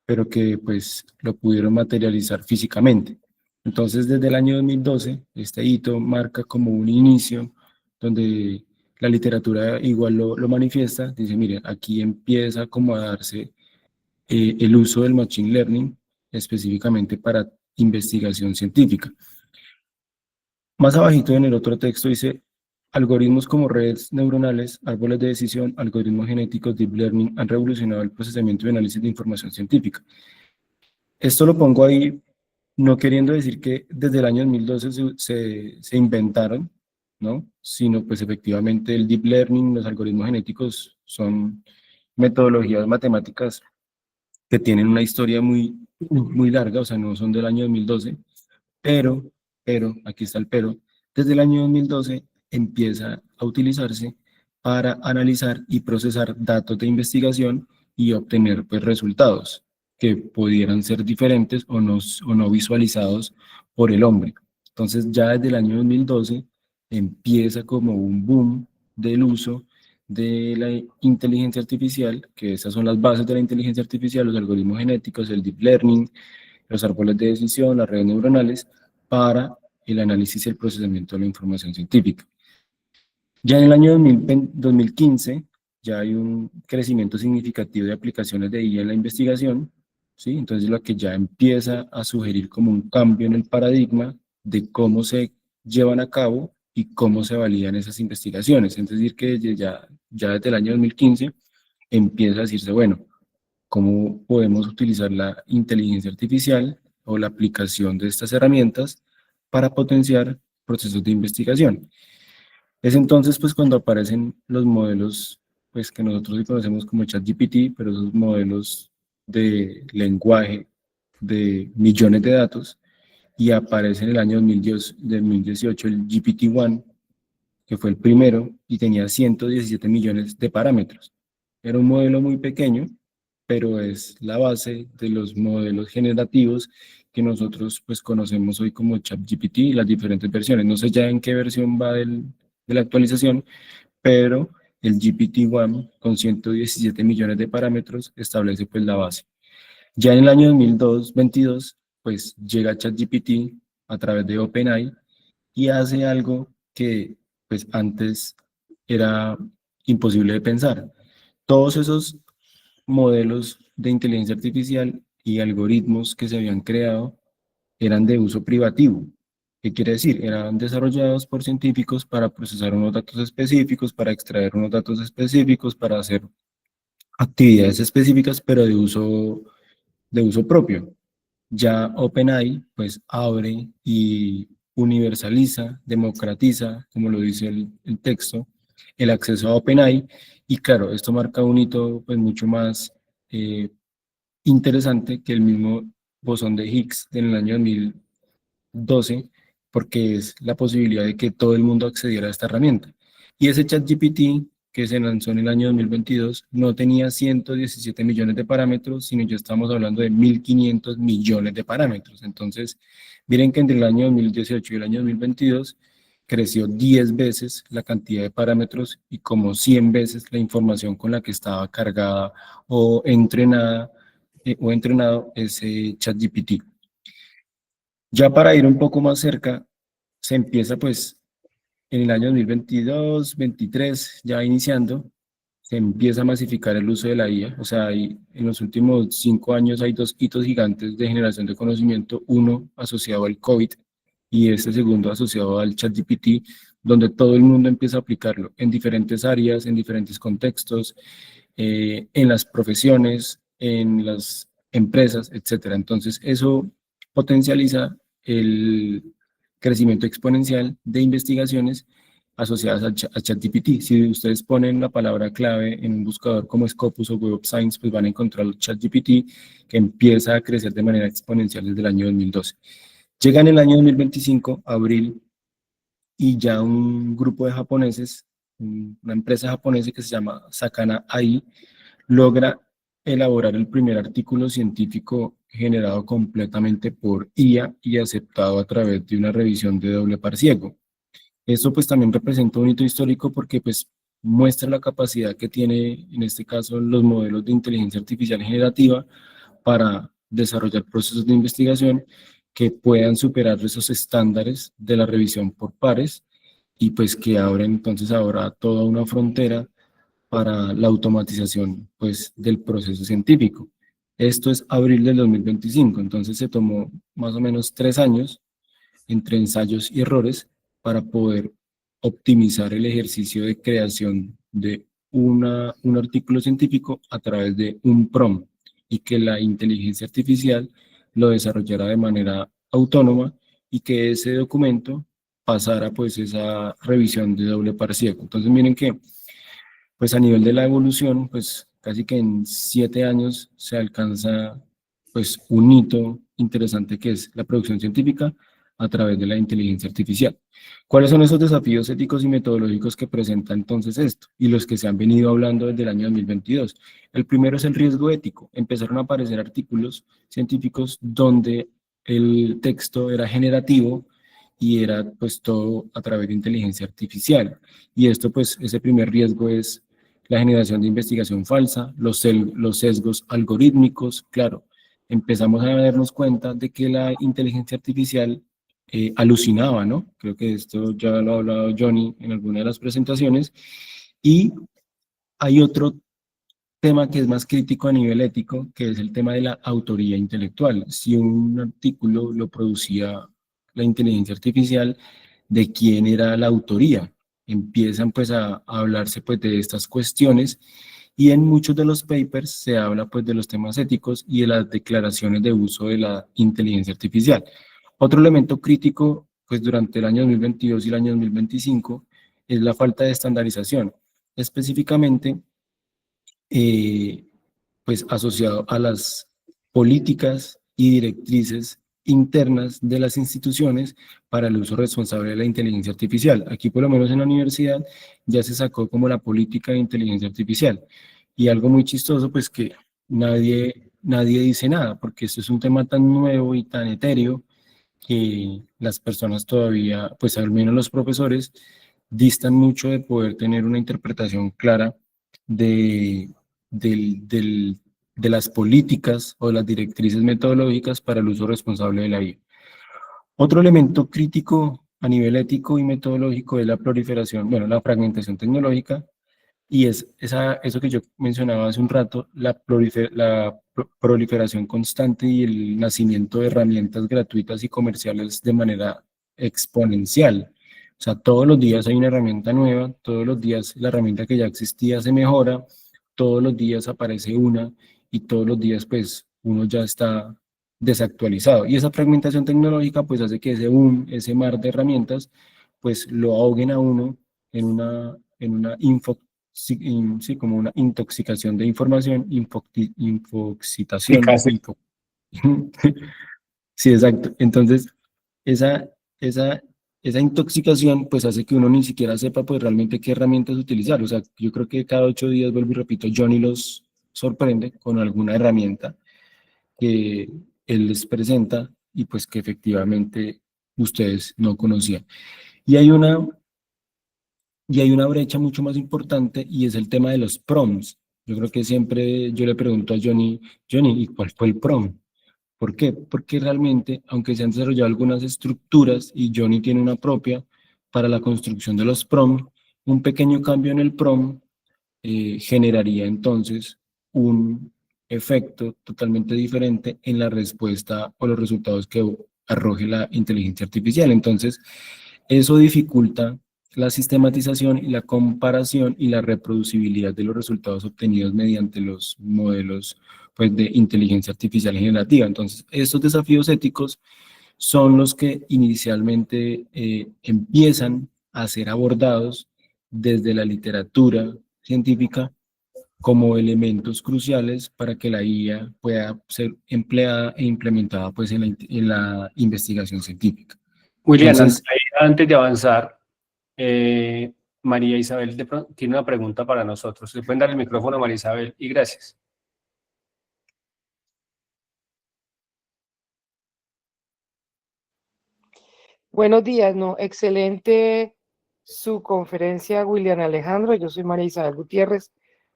pero que pues lo pudieron materializar físicamente. Entonces desde el año 2012 este hito marca como un inicio donde la literatura igual lo manifiesta, dice, mire, aquí empieza como a darse el uso del Machine Learning específicamente para investigación científica. Más abajito en el otro texto dice, algoritmos como redes neuronales, árboles de decisión, algoritmos genéticos, deep learning han revolucionado el procesamiento y análisis de información científica. Esto lo pongo ahí no queriendo decir que desde el año 2012 se inventaron, ¿no? Sino pues efectivamente el deep learning, los algoritmos genéticos son metodologías matemáticas que tienen una historia muy larga, o sea, no son del año 2012, pero, aquí está el pero, desde el año 2012 empieza a utilizarse para analizar y procesar datos de investigación y obtener pues, resultados que pudieran ser diferentes o no visualizados por el hombre. Entonces ya desde el año 2012 empieza como un boom del uso de la inteligencia artificial, que esas son las bases de la inteligencia artificial, los algoritmos genéticos, el deep learning, los árboles de decisión, las redes neuronales, para el análisis y el procesamiento de la información científica. Ya en el año 2015 ya hay un crecimiento significativo de aplicaciones de IA en la investigación, ¿sí? Entonces lo que ya empieza a sugerir como un cambio en el paradigma de cómo se llevan a cabo y cómo se validan esas investigaciones. Es decir, que ya desde el año 2015 empieza a decirse, bueno, cómo podemos utilizar la inteligencia artificial o la aplicación de estas herramientas para potenciar procesos de investigación. Es entonces pues cuando aparecen los modelos pues que nosotros conocemos como ChatGPT, pero esos modelos de lenguaje de millones de datos, y aparece en el año 2018 el GPT-1, que fue el primero y tenía 117 millones de parámetros. Era un modelo muy pequeño, pero es la base de los modelos generativos que nosotros pues conocemos hoy como ChatGPT y las diferentes versiones. No sé ya en qué versión va de la actualización, pero el GPT-1 con 117 millones de parámetros establece pues la base. Ya en el año 2022 pues llega ChatGPT a través de OpenAI y hace algo que pues antes era imposible de pensar. Todos esos modelos de inteligencia artificial y algoritmos que se habían creado eran de uso privativo. ¿Qué quiere decir? Eran desarrollados por científicos para procesar unos datos específicos, para extraer unos datos específicos, para hacer actividades específicas, pero de uso propio. Ya OpenAI pues abre y universaliza, democratiza, como lo dice el texto, el acceso a OpenAI, y claro, esto marca un hito pues mucho más interesante que el mismo bosón de Higgs en el año 2012, porque es la posibilidad de que todo el mundo accediera a esta herramienta. Y ese ChatGPT que se lanzó en el año 2022 no tenía 117 millones de parámetros, sino ya estamos hablando de 1.500 millones de parámetros. Entonces, miren que entre el año 2018 y el año 2022 creció 10 veces la cantidad de parámetros y como 100 veces la información con la que estaba cargada o entrenado ese ChatGPT. Ya para ir un poco más cerca, se empieza pues en el año 2022, 23, ya iniciando, se empieza a masificar el uso de la IA. O sea, en los últimos 5 años hay 2 hitos gigantes de generación de conocimiento, uno asociado al COVID y este segundo asociado al ChatGPT, donde todo el mundo empieza a aplicarlo en diferentes áreas, en diferentes contextos, en las profesiones, en las empresas, etcétera. Entonces, eso potencializa el crecimiento exponencial de investigaciones asociadas a ChatGPT. Si ustedes ponen la palabra clave en un buscador como Scopus o Web of Science, pues van a encontrar ChatGPT, que empieza a crecer de manera exponencial desde el año 2012. Llega en el año 2025, abril, y ya un grupo de japoneses, una empresa japonesa que se llama Sakana AI, logra elaborar el primer artículo científico generado completamente por IA y aceptado a través de una revisión de doble par ciego. Esto pues también representa un hito histórico porque pues muestra la capacidad que tiene en este caso los modelos de inteligencia artificial generativa para desarrollar procesos de investigación que puedan superar esos estándares de la revisión por pares y pues que abren entonces ahora toda una frontera para la automatización pues, del proceso científico. Esto es abril del 2025, entonces se tomó más o menos 3 años entre ensayos y errores para poder optimizar el ejercicio de creación de un artículo científico a través de un prompt y que la inteligencia artificial lo desarrollara de manera autónoma y que ese documento pasara pues esa revisión de doble parcial. Entonces miren que pues a nivel de la evolución, pues casi que en 7 años se alcanza pues un hito interesante que es la producción científica a través de la inteligencia artificial. ¿Cuáles son esos desafíos éticos y metodológicos que presenta entonces esto y los que se han venido hablando desde el año 2022? El primero es el riesgo ético. Empezaron a aparecer artículos científicos donde el texto era generativo y era pues todo a través de inteligencia artificial. Y esto pues ese primer riesgo es la generación de investigación falsa, los sesgos algorítmicos, claro, empezamos a darnos cuenta de que la inteligencia artificial alucinaba, ¿no? Creo que esto ya lo ha hablado Johnny en alguna de las presentaciones, y hay otro tema que es más crítico a nivel ético, que es el tema de la autoría intelectual. Si un artículo lo producía la inteligencia artificial, ¿de quién era la autoría? Empiezan pues a hablarse pues de estas cuestiones y en muchos de los papers se habla pues de los temas éticos y de las declaraciones de uso de la inteligencia artificial. Otro elemento crítico pues durante el año 2022 y el año 2025 es la falta de estandarización, específicamente pues asociado a las políticas y directrices internas de las instituciones para el uso responsable de la inteligencia artificial. Aquí por lo menos en la universidad ya se sacó como la política de inteligencia artificial. Y algo muy chistoso pues que nadie dice nada, porque esto es un tema tan nuevo y tan etéreo que las personas todavía, pues al menos los profesores, distan mucho de poder tener una interpretación clara de, de las políticas o las directrices metodológicas para el uso responsable de la IA. Otro elemento crítico a nivel ético y metodológico es la proliferación, bueno, la fragmentación tecnológica, y es eso que yo mencionaba hace un rato, la proliferación constante y el nacimiento de herramientas gratuitas y comerciales de manera exponencial. O sea, todos los días hay una herramienta nueva, todos los días la herramienta que ya existía se mejora, todos los días aparece una y todos los días pues uno ya está desactualizado. Y esa fragmentación tecnológica pues hace que ese boom, ese mar de herramientas pues lo ahoguen a uno en una sí, como una intoxicación de información, infoxitación. Sí, exacto. Entonces, esa, esa, esa intoxicación pues hace que uno ni siquiera sepa pues realmente qué herramientas utilizar. O sea, yo creo que cada 8 días, vuelvo y repito, Johnny los sorprende con alguna herramienta que él les presenta y pues que efectivamente ustedes no conocían. Y hay una brecha mucho más importante y es el tema de los prompts. Yo creo que siempre yo le pregunto a Johnny, ¿y cuál fue el prompt? ¿Por qué? Porque realmente, aunque se han desarrollado algunas estructuras y Johnny tiene una propia para la construcción de los prompts, un pequeño cambio en el prompt generaría entonces un efecto totalmente diferente en la respuesta o los resultados que arroje la inteligencia artificial. Entonces, eso dificulta la sistematización y la comparación y la reproducibilidad de los resultados obtenidos mediante los modelos pues, de inteligencia artificial generativa. Entonces, estos desafíos éticos son los que inicialmente empiezan a ser abordados desde la literatura científica como elementos cruciales para que la IA pueda ser empleada e implementada pues, en la investigación científica. William, Entonces, antes de avanzar, María Isabel tiene una pregunta para nosotros. ¿Le pueden dar el micrófono a María Isabel? Y gracias. Buenos días, ¿no? Excelente su conferencia, William Alejandro. Yo soy María Isabel Gutiérrez,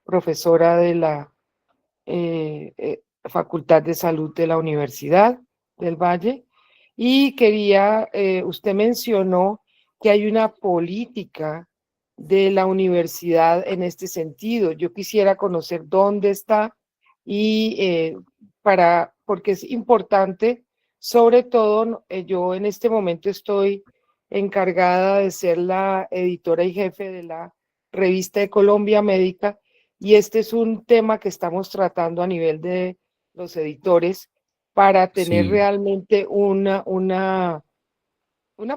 profesora de la Facultad de Salud de la Universidad del Valle. Y quería, usted mencionó que hay una política de la universidad en este sentido. Yo quisiera conocer dónde está y porque es importante. Sobre todo, yo en este momento estoy encargada de ser la editora y jefe de la revista de Colombia Médica, y este es un tema que estamos tratando a nivel de los editores, para tener Sí. realmente una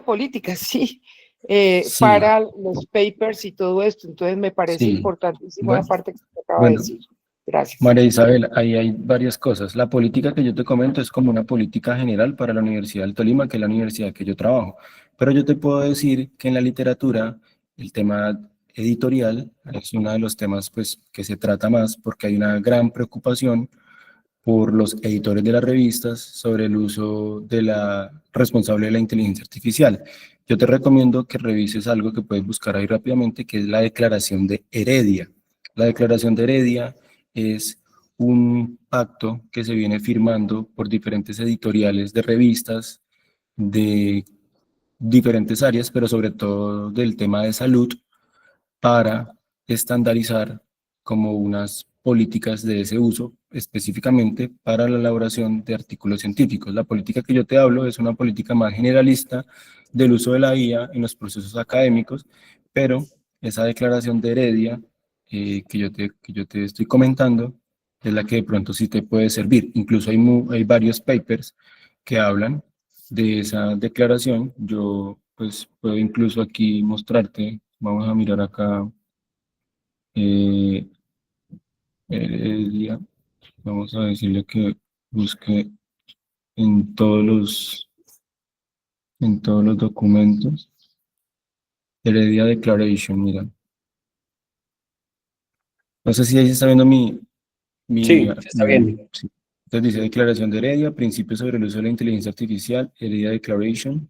política, sí, Sí, para los papers y todo esto. Entonces me parece sí. importantísimo la Bueno, parte que usted acaba de bueno, decir. Gracias. María Isabel, ahí hay varias cosas. La política que yo te comento es como una política general para la Universidad del Tolima, que es la universidad que yo trabajo. Pero yo te puedo decir que en la literatura el tema editorial es uno de los temas pues, que se trata más porque hay una gran preocupación por los editores de las revistas sobre el uso de la responsable de la inteligencia artificial. Yo te recomiendo que revises algo que puedes buscar ahí rápidamente, que es la Declaración de Heredia. La Declaración de Heredia es un pacto que se viene firmando por diferentes editoriales de revistas de diferentes áreas, pero sobre todo del tema de salud, para estandarizar como unas políticas de ese uso, específicamente para la elaboración de artículos científicos. La política que yo te hablo es una política más generalista del uso de la IA en los procesos académicos, pero esa declaración de Heredia que yo te estoy comentando es la que de pronto sí te puede servir. Incluso hay varios papers que hablan de esa declaración. Yo pues puedo incluso aquí mostrarte, vamos a mirar acá, eh, Heredia, vamos a decirle que busque en en todos los documentos, Heredia Declaration, mira. No sé si ahí se está viendo Sí, se está viendo. sí. Entonces dice Declaración de Heredia, Principios sobre el uso de la inteligencia artificial, Heredia Declaration.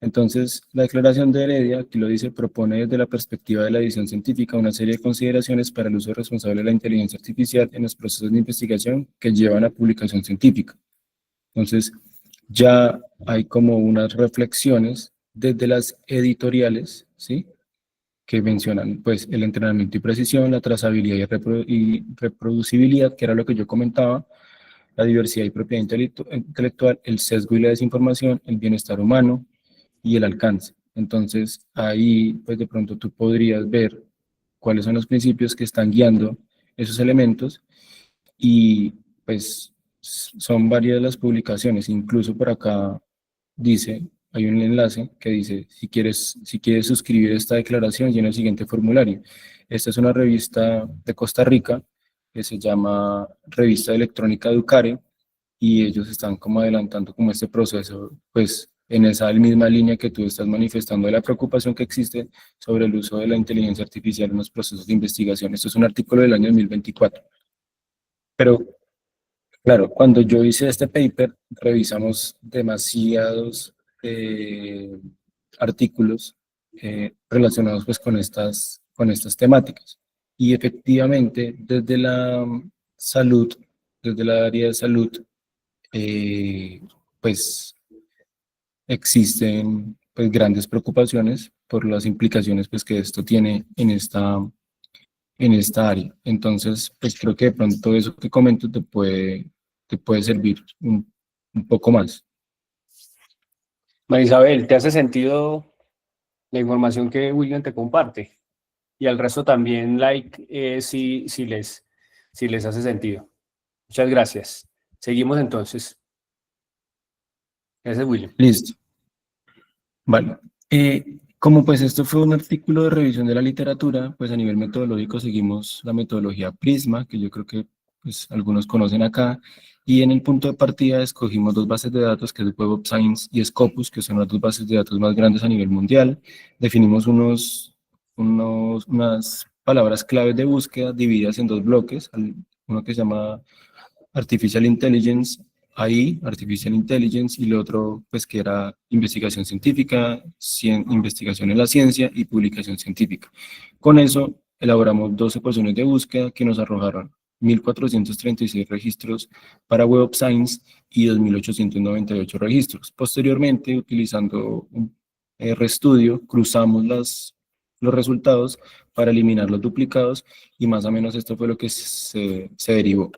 Entonces, la Declaración de Heredia, aquí lo dice, propone desde la perspectiva de la edición científica una serie de consideraciones para el uso responsable de la inteligencia artificial en los procesos de investigación que llevan a publicación científica. Entonces, ya hay como unas reflexiones desde las editoriales, ¿sí? Que mencionan pues el entrenamiento y precisión, la trazabilidad y reproducibilidad, que era lo que yo comentaba, la diversidad y propiedad intelectual, el sesgo y la desinformación, el bienestar humano y el alcance. Entonces, ahí pues de pronto tú podrías ver cuáles son los principios que están guiando esos elementos y pues son varias las publicaciones, incluso por acá dice, hay un enlace que dice, si quieres suscribir esta declaración, llena el siguiente formulario. Esta es una revista de Costa Rica que se llama Revista Electrónica Educare y ellos están como adelantando como este proceso, pues en esa misma línea que tú estás manifestando de la preocupación que existe sobre el uso de la inteligencia artificial en los procesos de investigación. Esto es un artículo del año 2024. Pero claro, cuando yo hice este paper, revisamos demasiados artículos relacionados pues con estas temáticas. Y efectivamente, desde la salud, desde la área de salud, eh, pues existen pues grandes preocupaciones por las implicaciones pues que esto tiene en esta área. Entonces, pues creo que de pronto eso que comento te puede servir un poco más. María Isabel, ¿te hace sentido la información que William te comparte? Y al resto también like si les hace sentido. Muchas gracias. Seguimos entonces. Gracias, William. Listo. Vale. Como pues esto fue un artículo de revisión de la literatura, pues a nivel metodológico seguimos la metodología Prisma, que yo creo que pues algunos conocen acá, y en el punto de partida escogimos dos bases de datos, que es Web of Science y Scopus, que son las dos bases de datos más grandes a nivel mundial. Definimos unas palabras claves de búsqueda divididas en dos bloques, uno que se llama Artificial Intelligence, AI, Artificial Intelligence, y lo otro, pues que era investigación científica, investigación en la ciencia y publicación científica. Con eso elaboramos dos ecuaciones de búsqueda que nos arrojaron 1.436 registros para Web of Science y 2.898 registros. Posteriormente, utilizando un RStudio, cruzamos los resultados para eliminar los duplicados y más o menos esto fue lo que se derivó.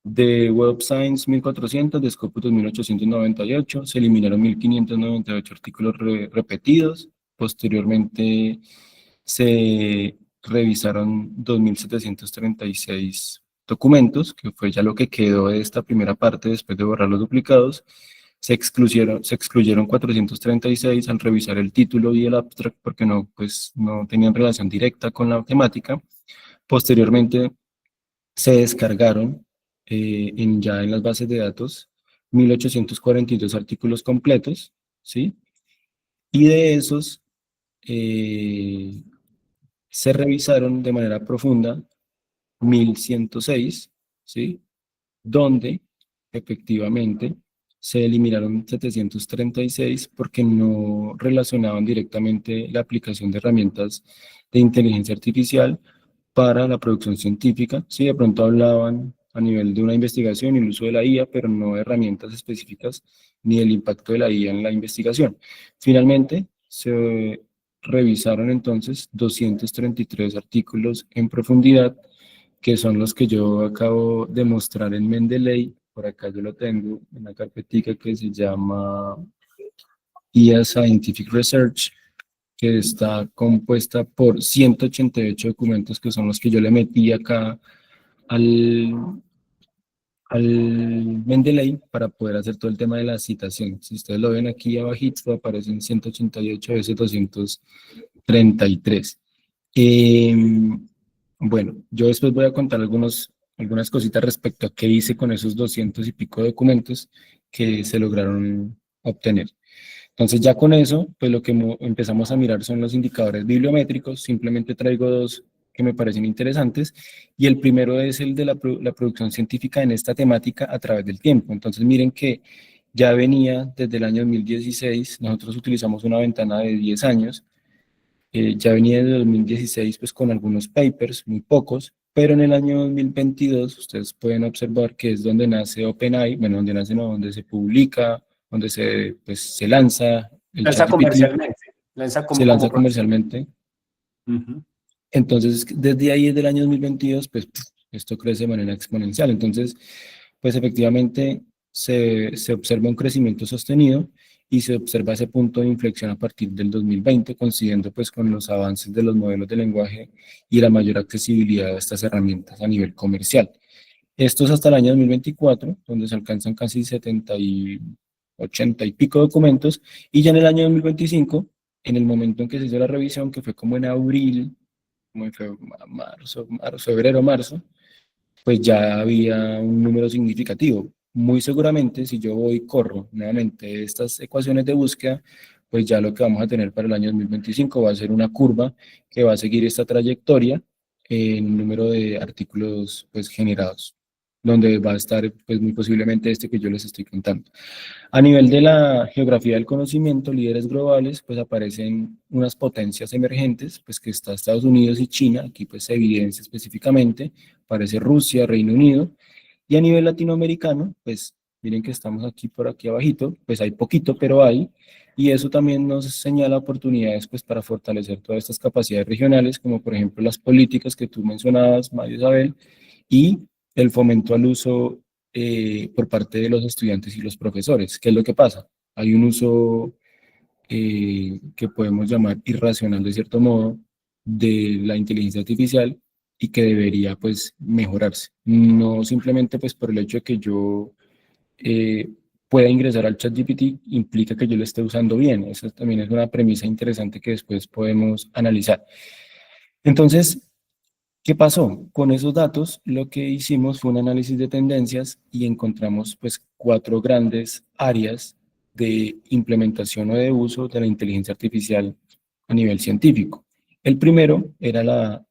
De Web of Science 1400, de Scopus 2898, se eliminaron 1598 artículos repetidos, posteriormente se revisaron 2736 documentos, que fue ya lo que quedó de esta primera parte después de borrar los duplicados. Se excluyeron 436 al revisar el título y el abstract porque no, pues, no tenían relación directa con la temática. Posteriormente se descargaron ya en las bases de datos 1842 artículos completos, ¿sí? Y de esos se revisaron de manera profunda 1106, ¿sí? Donde efectivamente se eliminaron 736 porque no relacionaban directamente la aplicación de herramientas de inteligencia artificial para la producción científica. Sí, de pronto hablaban a nivel de una investigación y el uso de la IA, pero no de herramientas específicas ni el impacto de la IA en la investigación. Finalmente, se revisaron entonces 233 artículos en profundidad, que son los que yo acabo de mostrar en Mendeley. Por acá yo lo tengo en una carpetica que se llama IA Scientific Research, que está compuesta por 188 documentos, que son los que yo le metí acá al Mendeley para poder hacer todo el tema de la citación. Si ustedes lo ven aquí abajito, aparecen 188 veces 233. Bueno, yo después voy a contar algunas cositas respecto a qué hice con esos 200 y pico documentos que se lograron obtener. Entonces ya con eso, pues lo que empezamos a mirar son los indicadores bibliométricos. Simplemente traigo dos que me parecen interesantes, y el primero es el de la producción científica en esta temática a través del tiempo. Entonces miren que ya venía desde el año 2016, nosotros utilizamos una ventana de 10 años, ya venía desde 2016 pues con algunos papers, muy pocos, pero en el año 2022 ustedes pueden observar que es donde nace OpenAI, bueno, donde nace, no, donde se publica, donde se lanza el Lanza ChatGPT, comercialmente. se lanza comercialmente. Uh-huh. Entonces, desde ahí, desde el año 2022, pues esto crece de manera exponencial. Entonces, pues efectivamente se observa un crecimiento sostenido y se observa ese punto de inflexión a partir del 2020, coincidiendo pues con los avances de los modelos de lenguaje y la mayor accesibilidad a estas herramientas a nivel comercial. Esto es hasta el año 2024, donde se alcanzan casi 80 y pico documentos, y ya en el año 2025, en el momento en que se hizo la revisión, que fue como en abril, como en febrero, marzo, pues ya había un número significativo. Muy seguramente, si yo voy y corro nuevamente estas ecuaciones de búsqueda, pues ya lo que vamos a tener para el año 2025 va a ser una curva que va a seguir esta trayectoria en número de artículos pues generados, donde va a estar pues muy posiblemente este que yo les estoy contando. A nivel de la geografía del conocimiento, líderes globales, pues aparecen unas potencias emergentes, pues que está Estados Unidos y China, aquí pues se evidencia específicamente, aparece Rusia, Reino Unido, y a nivel latinoamericano, pues miren que estamos aquí por aquí abajito, pues hay poquito, pero hay, y eso también nos señala oportunidades pues para fortalecer todas estas capacidades regionales, como por ejemplo las políticas que tú mencionabas, María Isabel, y el fomento al uso por parte de los estudiantes y los profesores. ¿Qué es lo que pasa? Hay un uso que podemos llamar irracional de cierto modo de la inteligencia artificial y que debería pues mejorarse. No simplemente pues por el hecho de que yo pueda ingresar al ChatGPT implica que yo lo esté usando bien. Esa también es una premisa interesante que después podemos analizar. Entonces, ¿qué pasó? Con esos datos lo que hicimos fue un análisis de tendencias y encontramos pues 4 grandes áreas de implementación o de uso de la inteligencia artificial a nivel científico. El primero era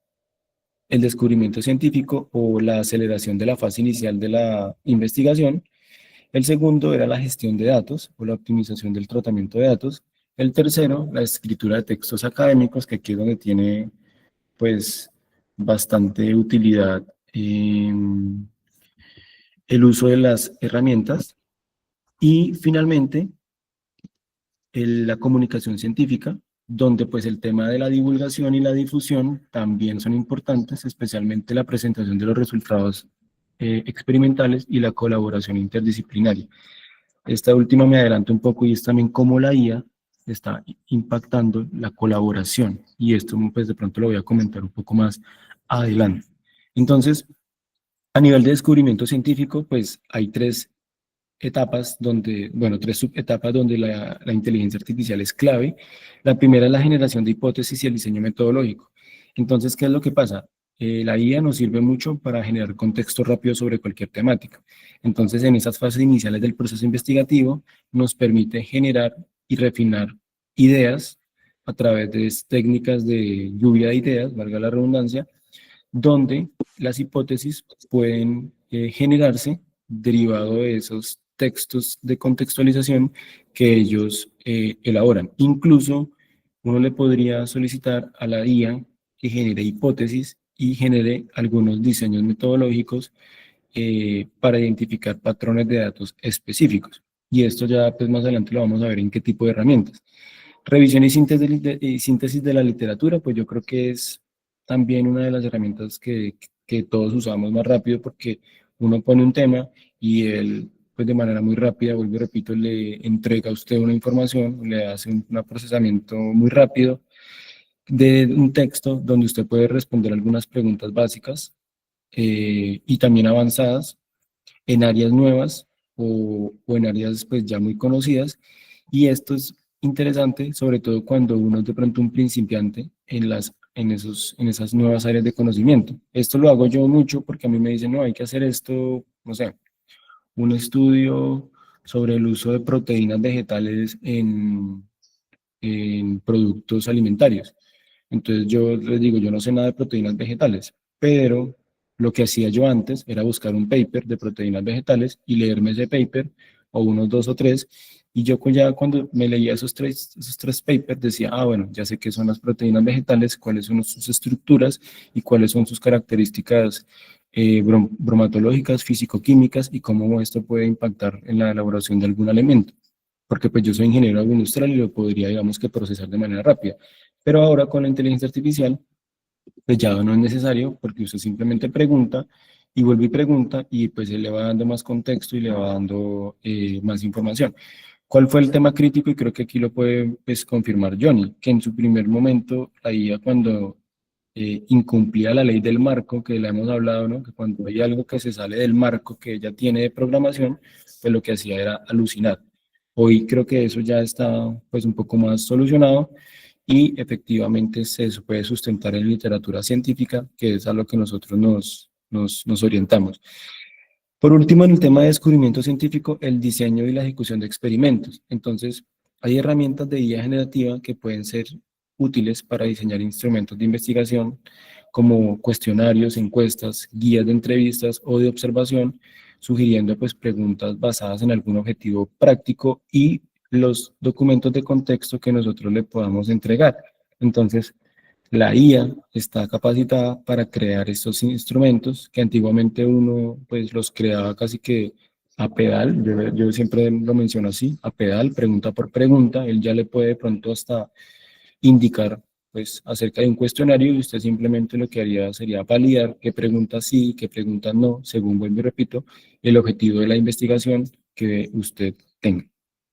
el descubrimiento científico o la aceleración de la fase inicial de la investigación. El segundo era la gestión de datos o la optimización del tratamiento de datos. El tercero, la escritura de textos académicos, que aquí es donde tiene pues bastante utilidad el uso de las herramientas. Y finalmente, la comunicación científica, donde pues el tema de la divulgación y la difusión también son importantes, especialmente la presentación de los resultados experimentales y la colaboración interdisciplinaria. Esta última me adelanto un poco y es también cómo la IA está impactando la colaboración, y esto pues de pronto lo voy a comentar un poco más adelante. Entonces, A nivel de descubrimiento científico, pues hay tres etapas donde, bueno, tres subetapas donde la inteligencia artificial es clave. La primera es la generación de hipótesis y el diseño metodológico. Entonces, ¿qué es lo que pasa? La IA nos sirve mucho para generar contexto rápido sobre cualquier temática. Entonces, en esas fases iniciales del proceso investigativo, nos permite generar y refinar ideas a través de técnicas de lluvia de ideas, valga la redundancia, donde las hipótesis pueden generarse derivado de esos textos de contextualización que ellos elaboran. Incluso uno le podría solicitar a la IA que genere hipótesis y genere algunos diseños metodológicos para identificar patrones de datos específicos. Y esto ya pues más adelante lo vamos a ver en qué tipo de herramientas. Revisión y síntesis de la literatura, pues yo creo que es también una de las herramientas que todos usamos más rápido porque uno pone un tema y él, pues de manera muy rápida, vuelvo y repito, le entrega a usted una información, le hace un procesamiento muy rápido de un texto donde usted puede responder algunas preguntas básicas y también avanzadas en áreas nuevas o en áreas pues ya muy conocidas. Y esto es interesante, sobre todo cuando uno es de pronto un principiante en esas nuevas áreas de conocimiento. Esto lo hago yo mucho porque a mí me dicen, no, hay que hacer esto, no sé, un estudio sobre el uso de proteínas vegetales en productos alimentarios. Entonces yo les digo, yo no sé nada de proteínas vegetales, pero lo que hacía yo antes era buscar un paper de proteínas vegetales y leerme ese paper, o unos dos o tres, y yo ya cuando me leía esos tres papers decía, ah, bueno, ya sé qué son las proteínas vegetales, cuáles son sus estructuras y cuáles son sus características bromatológicas, físico-químicas y cómo esto puede impactar en la elaboración de algún alimento. Porque pues yo soy ingeniero agroindustrial y lo podría, digamos, que procesar de manera rápida. Pero ahora con la inteligencia artificial, pues ya no es necesario porque usted simplemente pregunta y vuelve y pregunta y pues él le va dando más contexto y le va dando más información. ¿Cuál fue el tema crítico? Y creo que aquí lo puede pues, confirmar Johnny, que en su primer momento, la IA cuando incumplía la ley del marco, que le hemos hablado, ¿no? Que cuando hay algo que se sale del marco que ella tiene de programación, pues lo que hacía era alucinar. Hoy creo que eso ya está pues un poco más solucionado y efectivamente se puede sustentar en literatura científica, que es a lo que nosotros nos orientamos. Por último, en el tema de descubrimiento científico, el diseño y la ejecución de experimentos. Entonces, hay herramientas de IA generativa que pueden ser útiles para diseñar instrumentos de investigación, como cuestionarios, encuestas, guías de entrevistas o de observación, sugiriendo pues preguntas basadas en algún objetivo práctico y los documentos de contexto que nosotros le podamos entregar. Entonces, la IA está capacitada para crear estos instrumentos que antiguamente uno pues los creaba casi que a pedal, yo siempre lo menciono así, a pedal, pregunta por pregunta, él ya le puede de pronto hasta indicar pues acerca de un cuestionario y usted simplemente lo que haría sería validar qué preguntas sí, qué preguntas no, según vuelvo y repito, el objetivo de la investigación que usted tenga.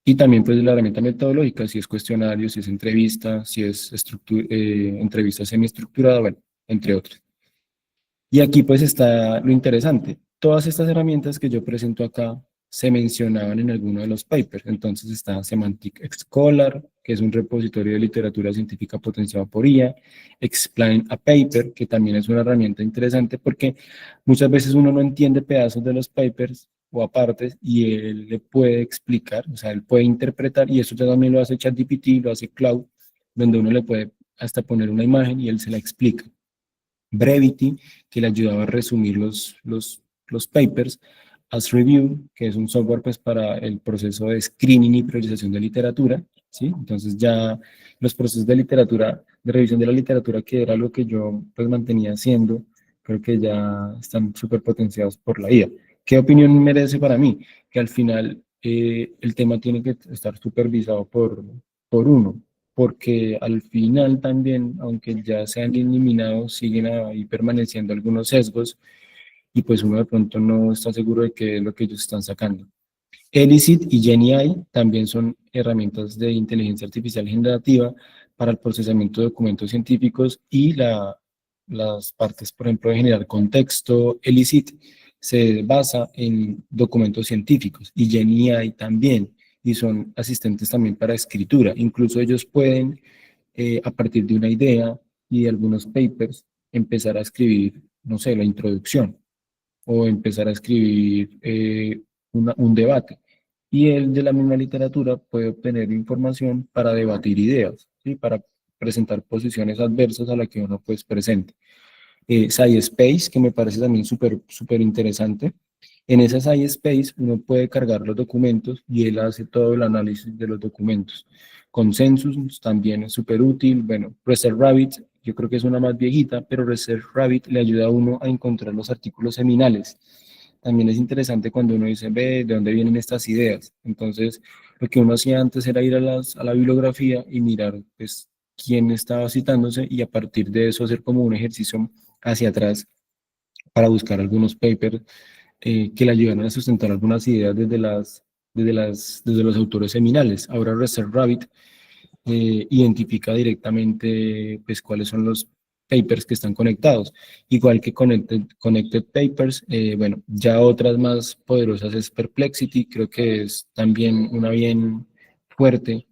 Y también pues la herramienta metodológica, si es cuestionario, si es entrevista, si es entrevista semiestructurada, bueno, entre otras. Y aquí pues está lo interesante. Todas estas herramientas que yo presento acá se mencionaban en alguno de los papers. Entonces está Semantic Scholar, que es un repositorio de literatura científica potenciado por IA, Explain a Paper, que también es una herramienta interesante porque muchas veces uno no entiende pedazos de los papers o apartes y él le puede explicar, o sea, él puede interpretar y eso ya también lo hace ChatGPT, lo hace Cloud, donde uno le puede hasta poner una imagen y él se la explica. Brevity, que le ayudaba a resumir los papers, As Review, que es un software pues, para el proceso de screening y priorización de literatura, ¿sí? Entonces ya los procesos de literatura, de revisión de la literatura, que era lo que yo pues mantenía haciendo, creo que ya están súper potenciados por la IA. ¿Qué opinión merece para mí? Que al final el tema tiene que estar supervisado por uno, porque al final también, aunque ya se han eliminado, siguen ahí permaneciendo algunos sesgos y pues uno de pronto no está seguro de qué es lo que ellos están sacando. Elicit y GenAI también son herramientas de inteligencia artificial generativa para el procesamiento de documentos científicos y las partes, por ejemplo, de generar contexto. Elicit se basa en documentos científicos y GenAI también, y son asistentes también para escritura. Incluso ellos pueden, a partir de una idea y de algunos papers, empezar a escribir, no sé, la introducción o empezar a escribir un debate. Y él de la misma literatura puede obtener información para debatir ideas, ¿sí? Para presentar posiciones adversas a la que uno pues presente. SciSpace, que me parece también súper interesante. En esa SciSpace uno puede cargar los documentos y él hace todo el análisis de los documentos. Consensus también es súper útil. Bueno, ResearchRabbit, yo creo que es una más viejita, pero ResearchRabbit le ayuda a uno a encontrar los artículos seminales. También es interesante cuando uno dice, ve, ¿de dónde vienen estas ideas? Entonces, lo que uno hacía antes era ir a la bibliografía y mirar, pues, quién estaba citándose y a partir de eso hacer como un ejercicio hacia atrás para buscar algunos papers que le ayudaran a sustentar algunas ideas desde los autores seminales. Ahora ResearchRabbit identifica directamente pues, cuáles son los papers que están conectados. Igual que Connected Papers, bueno, ya otras más poderosas es Perplexity, creo que es también una bien fuerte.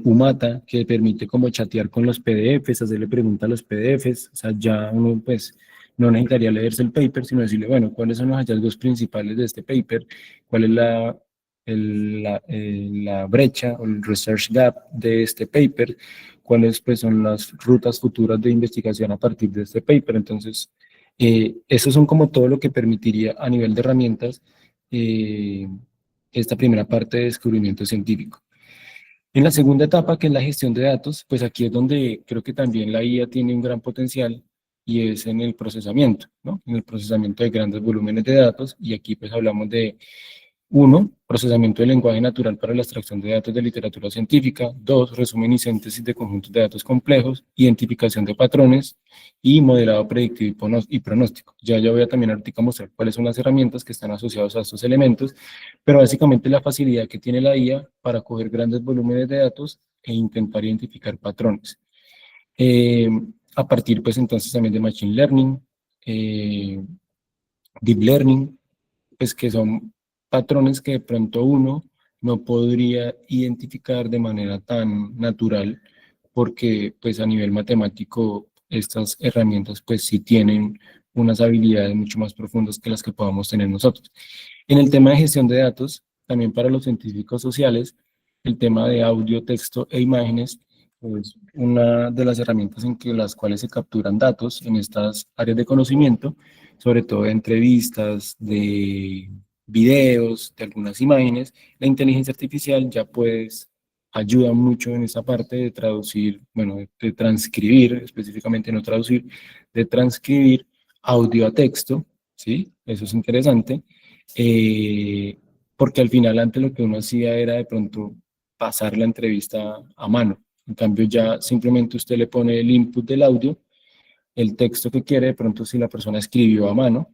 Umata, que permite como chatear con los PDFs, hacerle preguntas a los PDFs, o sea, ya uno pues no necesitaría leerse el paper, sino decirle, bueno, ¿cuáles son los hallazgos principales de este paper? ¿Cuál es la brecha o el research gap de este paper? ¿Cuáles pues son las rutas futuras de investigación a partir de este paper? Entonces, eso son como todo lo que permitiría a nivel de herramientas esta primera parte de descubrimiento científico. En la segunda etapa, que es la gestión de datos, pues aquí es donde creo que también la IA tiene un gran potencial y es en el procesamiento, ¿no? En el procesamiento de grandes volúmenes de datos, y aquí pues hablamos de, uno, procesamiento del lenguaje natural para la extracción de datos de literatura científica; dos, resumen y síntesis de conjuntos de datos complejos; identificación de patrones; y modelado predictivo y pronóstico. Ya voy a también ahorita mostrar cuáles son las herramientas que están asociadas a estos elementos, pero básicamente la facilidad que tiene la IA para coger grandes volúmenes de datos e intentar identificar patrones. A partir pues entonces también de Machine Learning, Deep Learning, pues que son patrones que de pronto uno no podría identificar de manera tan natural, porque pues a nivel matemático estas herramientas pues sí tienen unas habilidades mucho más profundas que las que podamos tener nosotros. En el tema de gestión de datos, también para los científicos sociales, el tema de audio, texto e imágenes es una de las herramientas en las cuales se capturan datos en estas áreas de conocimiento, sobre todo de entrevistas, de videos, de algunas imágenes. La inteligencia artificial ya pues ayuda mucho en esa parte de traducir, bueno, de transcribir, específicamente no traducir, de transcribir audio a texto, ¿sí? Eso es interesante, porque al final antes lo que uno hacía era de pronto pasar la entrevista a mano. En cambio ya simplemente usted le pone el input del audio, el texto que quiere, de pronto si la persona escribió a mano,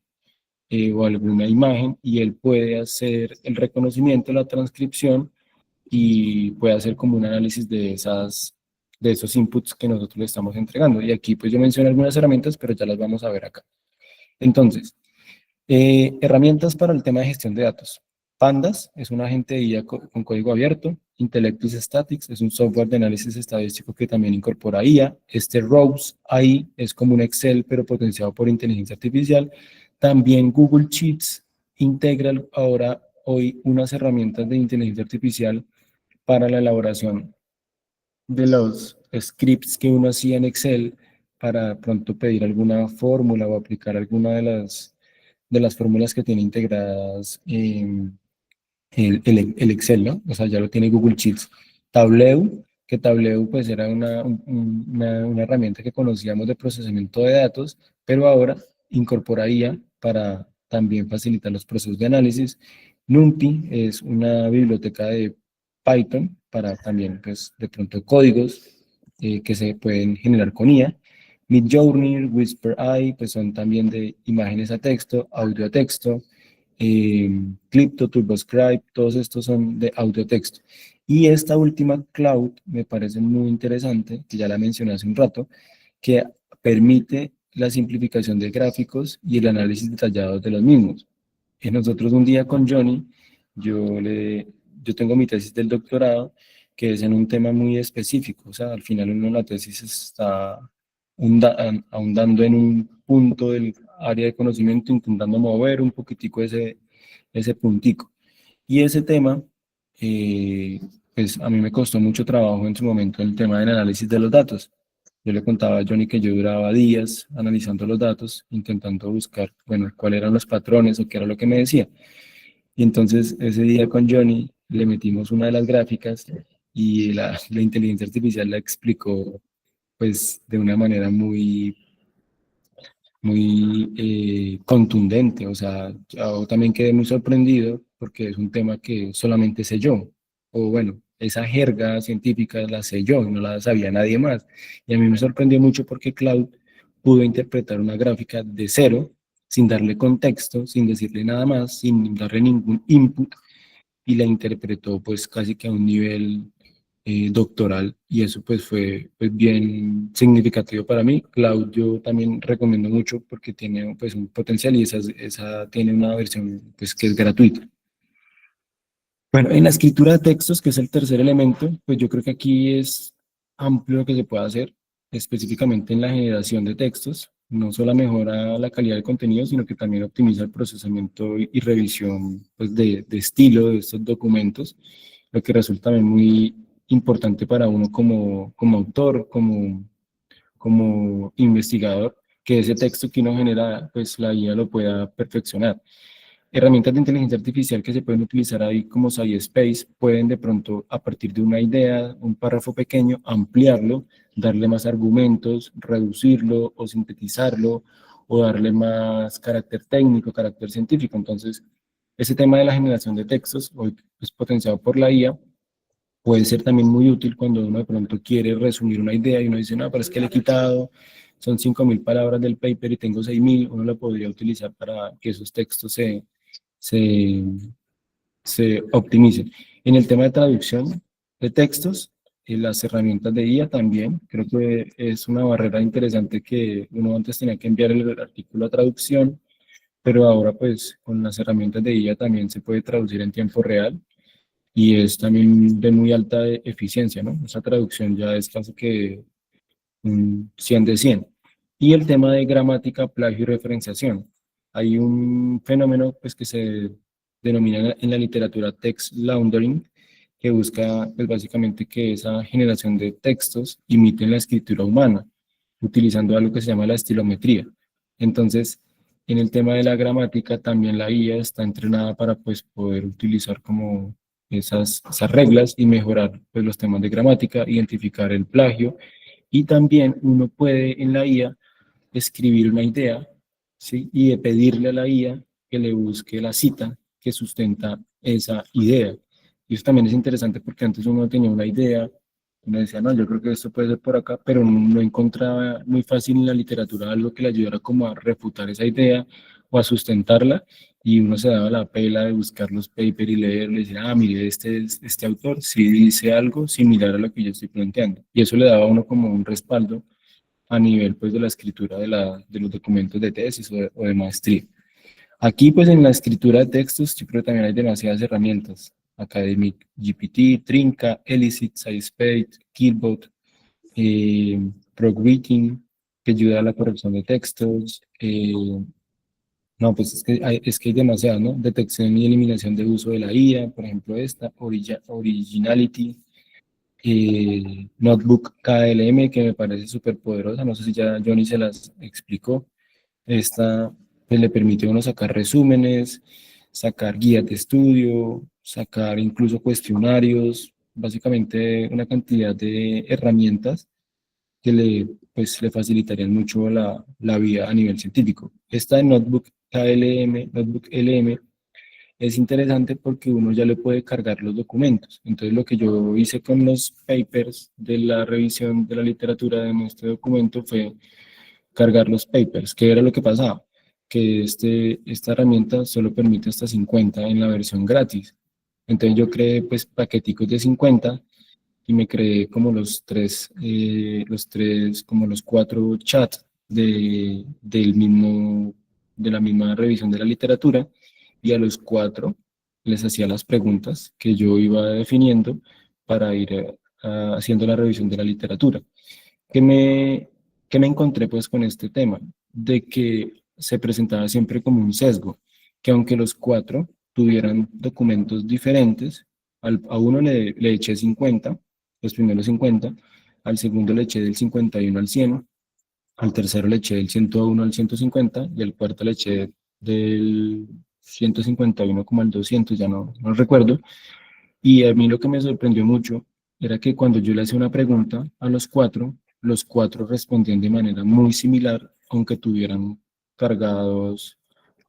o alguna imagen, y él puede hacer el reconocimiento, la transcripción, y puede hacer como un análisis de esos inputs que nosotros le estamos entregando. Y aquí pues yo menciono algunas herramientas, pero ya las vamos a ver acá. Entonces, herramientas para el tema de gestión de datos. Pandas es un agente de IA con código abierto. Intellectus Statics es un software de análisis estadístico que también incorpora IA. Rose AI es como un Excel, pero potenciado por inteligencia artificial. También Google Sheets integra hoy unas herramientas de inteligencia artificial para la elaboración de los scripts que uno hacía en Excel para pronto pedir alguna fórmula o aplicar alguna de las fórmulas que tiene integradas el Excel, ¿no? O sea, ya lo tiene Google Sheets. Tableau, que Tableau pues era una herramienta que conocíamos de procesamiento de datos, pero ahora incorpora IA para también facilitar los procesos de análisis. NumPy es una biblioteca de Python para también pues de pronto códigos que se pueden generar con IA. Midjourney, WhisperAI, pues son también de imágenes a texto, audio a texto. Clipto, TurboScribe, todos estos son de audio-texto. Y esta última, Cloud, me parece muy interesante, que ya la mencioné hace un rato, que permite la simplificación de gráficos y el análisis detallado de los mismos. Y nosotros un día con Johnny, yo tengo mi tesis del doctorado, que es en un tema muy específico, o sea, al final uno en la tesis está ahondando en un punto del área de conocimiento, intentando mover un poquitico ese puntico. Y ese tema, pues a mí me costó mucho trabajo en su momento el tema del análisis de los datos. Yo le contaba a Johnny que yo duraba días analizando los datos, intentando buscar, bueno, cuáles eran los patrones o qué era lo que me decía. Y entonces ese día con Johnny le metimos una de las gráficas y la inteligencia artificial la explicó pues de una manera muy contundente. O sea, yo también quedé muy sorprendido porque es un tema que solamente sé yo. O bueno, esa jerga científica la sé yo, no la sabía nadie más. Y a mí me sorprendió mucho porque Cloud pudo interpretar una gráfica de cero, sin darle contexto, sin decirle nada más, sin darle ningún input, y la interpretó pues casi que a un nivel doctoral, y eso pues fue pues, bien significativo para mí. Cloud yo también recomiendo mucho porque tiene pues un potencial, y esa tiene una versión pues que es gratuita. Bueno, en la escritura de textos, que es el tercer elemento, pues yo creo que aquí es amplio lo que se puede hacer, específicamente en la generación de textos. No solo mejora la calidad del contenido, sino que también optimiza el procesamiento y revisión pues, de estilo de estos documentos, lo que resulta también muy importante para uno como autor, como investigador, que ese texto que uno genera, pues la IA lo pueda perfeccionar. Herramientas de inteligencia artificial que se pueden utilizar ahí como SciSpace pueden de pronto, a partir de una idea, un párrafo pequeño, ampliarlo, darle más argumentos, reducirlo o sintetizarlo, o darle más carácter técnico, carácter científico. Entonces, ese tema de la generación de textos, hoy es potenciado por la IA, puede ser también muy útil cuando uno de pronto quiere resumir una idea y uno dice, no, pero es que le he quitado, son 5.000 palabras del paper y tengo 6.000, uno lo podría utilizar para que esos textos se, se optimicen. En el tema de traducción de textos, las herramientas de IA también, creo que es una barrera interesante que uno antes tenía que enviar el artículo a traducción, pero ahora pues con las herramientas de IA también se puede traducir en tiempo real, y es también de muy alta eficiencia, ¿no? Esa traducción ya es casi que 100 de 100. Y el tema de gramática, plagio y referenciación. Hay un fenómeno pues, que se denomina en la literatura text laundering, que busca pues, básicamente que esa generación de textos imite la escritura humana, utilizando algo que se llama la estilometría. Entonces, en el tema de la gramática, también la IA está entrenada para pues, poder utilizar como esas reglas y mejorar pues, los temas de gramática, identificar el plagio, y también uno puede en la IA escribir una idea, ¿sí? Y de pedirle a la IA que le busque la cita que sustenta esa idea. Y eso también es interesante porque antes uno tenía una idea, uno decía, no, yo creo que esto puede ser por acá, pero no encontraba muy fácil en la literatura algo que le ayudara como a refutar esa idea o a sustentarla, y uno se daba la pela de buscar los papers y leer, y decir, ah, mire, este autor sí dice algo similar a lo que yo estoy planteando. Y eso le daba a uno como un respaldo a nivel pues de la escritura de los documentos de tesis o de maestría. Aquí pues en la escritura de textos yo creo que también hay demasiadas herramientas: Academic GPT, Trinca, Elicit, SciSpace, Killbot, ProgWriting, que ayuda a la corrección de textos. No, pues es que hay demasiadas, ¿no? Detección y eliminación de uso de la IA, por ejemplo esta, Originality, Notebook KLM, que me parece súper poderosa, no sé si ya Johnny se las explicó. Esta pues, le permite a uno sacar resúmenes, sacar guías de estudio, sacar incluso cuestionarios, básicamente una cantidad de herramientas que le facilitarían mucho la vida a nivel científico. Esta de Notebook KLM, Notebook LM, es interesante porque uno ya le puede cargar los documentos. Entonces lo que yo hice con los papers de la revisión de la literatura de nuestro documento fue cargar los papers. ¿Qué era lo que pasaba? Que esta herramienta solo permite hasta 50 en la versión gratis. Entonces yo creé pues paqueticos de 50 y me creé como como los 4 chats de la misma revisión de la literatura, y a los 4 les hacía las preguntas que yo iba definiendo para ir haciendo la revisión de la literatura. ¿Qué me encontré pues con este tema? De que se presentaba siempre como un sesgo, que aunque los 4 tuvieran documentos diferentes, a uno le eché 50, los primeros 50, al segundo le eché del 51 al 100, al tercero le eché del 101 al 150 y al cuarto le eché del 151 como al 200, ya no recuerdo. Y a mí lo que me sorprendió mucho era que cuando yo le hacía una pregunta a los 4 respondían de manera muy similar, aunque tuvieran cargados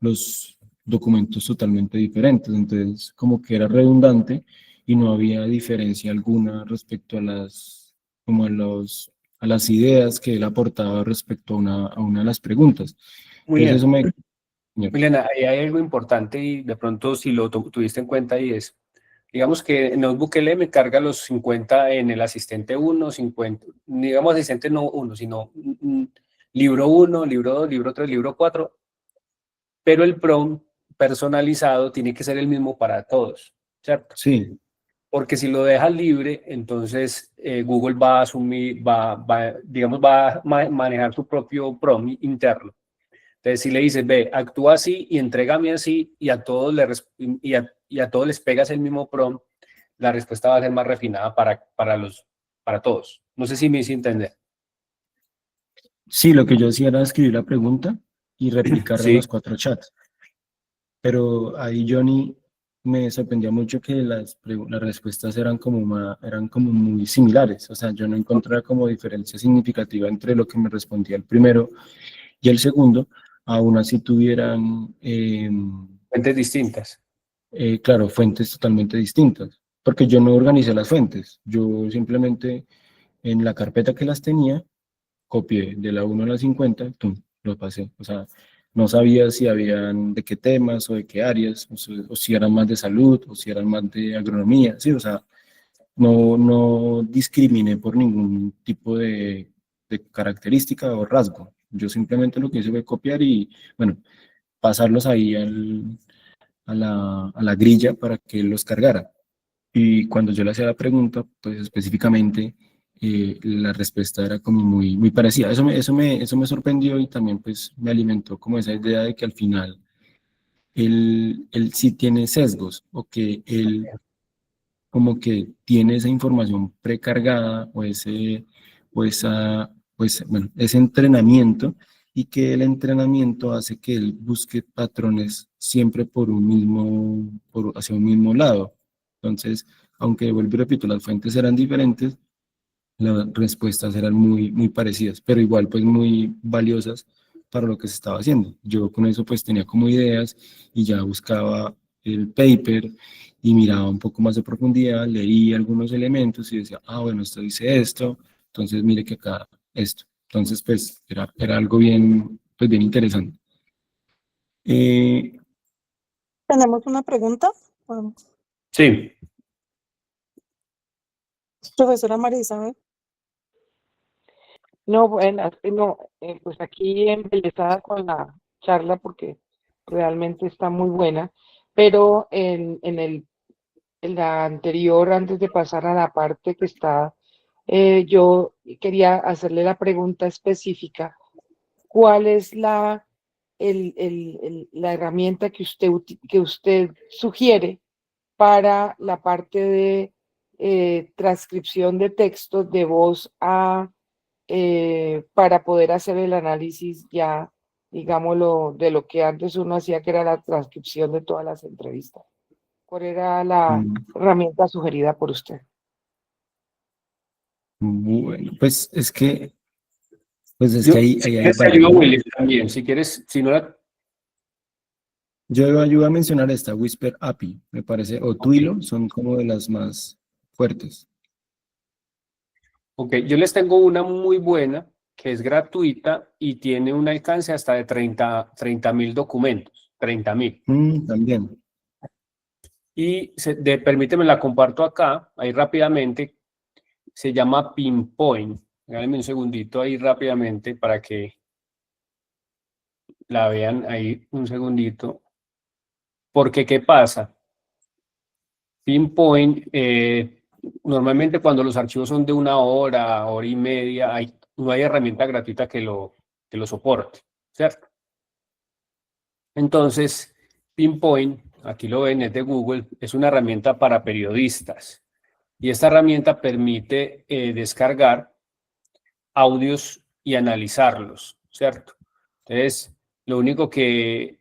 los documentos totalmente diferentes. Entonces, como que era redundante y no había diferencia alguna respecto a como a las ideas que él aportaba respecto a una de las preguntas. Muy Entonces, eso bien. me... Milena, ahí hay algo importante y de pronto si lo tuviste en cuenta y es, digamos que en Notebook L me carga los 50 en el asistente 1, 50, digamos asistente no 1, sino libro 1, libro 2, libro 3, libro 4, pero el prompt personalizado tiene que ser el mismo para todos, ¿cierto? Sí, Porque si lo dejas libre, entonces Google va a asumir, digamos, va a manejar su propio prompt interno. Entonces, si le dices, ve, actúa así y entrégame así, y a todos, y a todos les pegas el mismo prompt, la respuesta va a ser más refinada para todos. No sé si me hice entender. sí, lo que yo hacía era escribir la pregunta y replicarla en Sí, los 4 chats. Pero ahí Johnny me sorprendió mucho que las respuestas eran como muy similares. O sea, yo no encontraba como diferencia significativa entre lo que me respondía el primero y el segundo, aún así tuvieran, fuentes distintas. claro, fuentes totalmente distintas. Porque yo no organicé las fuentes, yo simplemente en la carpeta que las tenía, copié de la 1 a la 50, ¡tum!, lo pasé. O sea, no sabía si habían de qué temas o de qué áreas, o si eran más de salud, o si eran más de agronomía, sí, o sea, no discriminé por ningún tipo de característica o rasgo. Yo simplemente lo que hice fue copiar y, bueno, pasarlos ahí a la grilla para que él los cargara. Y cuando yo le hacía la pregunta, pues específicamente la respuesta era como muy parecida. Eso me sorprendió y también pues me alimentó como esa idea de que al final él sí tiene sesgos o que él como que tiene esa información precargada bueno, ese entrenamiento, y que el entrenamiento hace que él busque patrones siempre hacia un mismo lado. Entonces, aunque vuelvo y repito, las fuentes eran diferentes, las respuestas eran muy parecidas, pero igual pues muy valiosas para lo que se estaba haciendo. Yo con eso pues tenía como ideas y ya buscaba el paper y miraba un poco más de profundidad, leía algunos elementos y decía, ah, bueno, esto dice esto, entonces mire que acá esto. Entonces pues era algo bien interesante. Tenemos una pregunta. Sí, Profesora María Isabel. No, bueno, no, pues aquí embelesada con la charla porque realmente está muy buena, pero en la anterior, antes de pasar a la parte que está, yo quería hacerle la pregunta específica: ¿cuál es la herramienta que usted sugiere para la parte de transcripción de textos de voz para poder hacer el análisis ya, digámoslo, de lo que antes uno hacía, que era la transcripción de todas las entrevistas? ¿Cuál era la herramienta sugerida por usted? Bueno, pues es que si ahí hay quieres te varias, ayudo, ¿no? William, también. Si quieres, si no la... Yo ayudo a mencionar esta Whisper API, me parece, o Ok, Twilio, son como de las más fuertes. ok, yo les tengo una muy buena que es gratuita y tiene un alcance hasta de 30.000 documentos, 30.000. También. Y permíteme, la comparto acá, ahí rápidamente. Se llama Pinpoint. Regálame un segundito ahí rápidamente para que la vean ahí un segundito, porque ¿qué pasa? Pinpoint, normalmente cuando los archivos son de 1 hora, hora y media, no hay herramienta gratuita que lo soporte, ¿cierto? Entonces, Pinpoint, aquí lo ven, es de Google, es una herramienta para periodistas. Y esta herramienta permite descargar audios y analizarlos, ¿cierto? Entonces, lo único que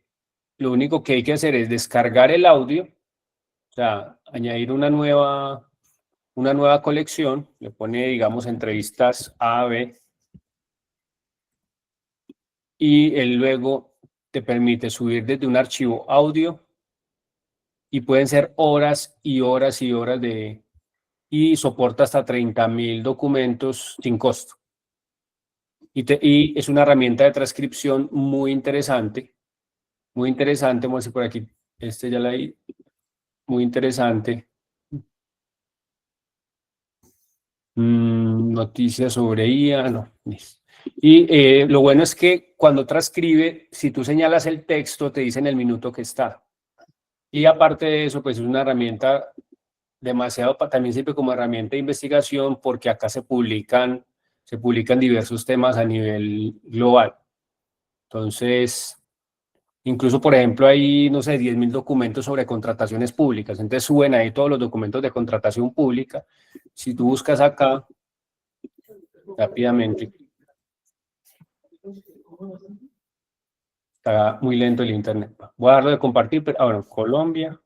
hay que hacer es descargar el audio, o sea, añadir una nueva colección, le pone, digamos, entrevistas A, B, y él luego te permite subir desde un archivo audio, y pueden ser horas y horas y horas y soporta hasta 30.000 documentos sin costo. Y es una herramienta de transcripción muy interesante, vamos a decir por aquí, ya la vi, muy interesante. Noticias sobre IA, no. Y lo bueno es que cuando transcribe, si tú señalas el texto, te dice en el minuto que está. Y aparte de eso, pues es una herramienta demasiado, también sirve como herramienta de investigación, porque acá se publican diversos temas a nivel global. Entonces, incluso, por ejemplo, hay, no sé, 10.000 documentos sobre contrataciones públicas. Entonces suben ahí todos los documentos de contratación pública. Si tú buscas acá, rápidamente, está muy lento el internet. Voy a darlo de compartir, pero bueno, Colombia.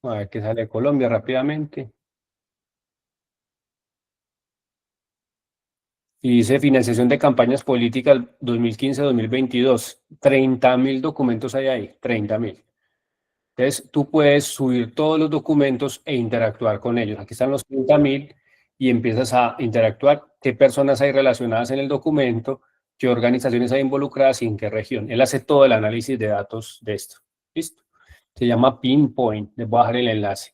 A ver qué sale de Colombia rápidamente. Y dice financiación de campañas políticas 2015-2022. 30.000 documentos hay ahí, 30.000. Entonces, tú puedes subir todos los documentos e interactuar con ellos. Aquí están los 30.000 y empiezas a interactuar. ¿Qué personas hay relacionadas en el documento? ¿Qué organizaciones hay involucradas y en qué región? Él hace todo el análisis de datos de esto. ¿Listo? Se llama Pinpoint. Les voy a dejar el enlace.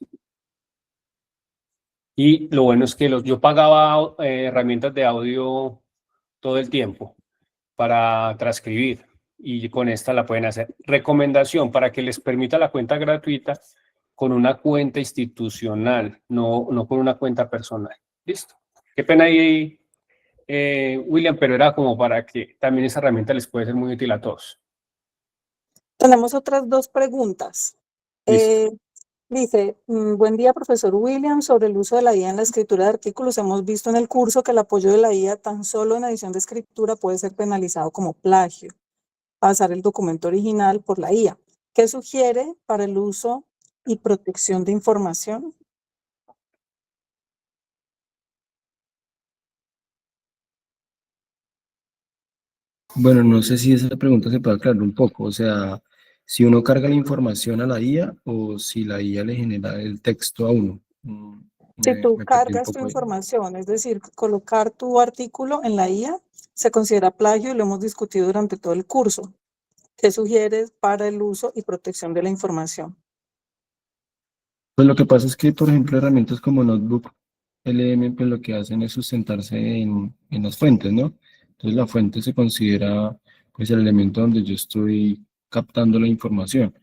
Y lo bueno es que yo pagaba herramientas de audio todo el tiempo para transcribir, y con esta la pueden hacer. Recomendación para que les permita la cuenta gratuita, con una cuenta institucional, no con una cuenta personal. ¿Listo? Qué pena ahí, William, pero era como para que también esa herramienta les puede ser muy útil a todos. Tenemos otras 2 preguntas. Listo. Dice, buen día, profesor William. Sobre el uso de la IA en la escritura de artículos, hemos visto en el curso que el apoyo de la IA tan solo en edición de escritura puede ser penalizado como plagio, pasar el documento original por la IA. ¿Qué sugiere para el uso y protección de información? Bueno, no sé si esa pregunta se puede aclarar un poco, o sea, si uno carga la información a la IA o si la IA le genera el texto a uno. Si tú Me perdí un cargas tu poco ahí. información, es decir, colocar tu artículo en la IA, se considera plagio y lo hemos discutido durante todo el curso. ¿Qué sugieres para el uso y protección de la información? Pues lo que pasa es que, por ejemplo, herramientas como Notebook LM, pues lo que hacen es sustentarse en las fuentes, ¿no? Entonces la fuente se considera pues el elemento donde yo estoy captando la información.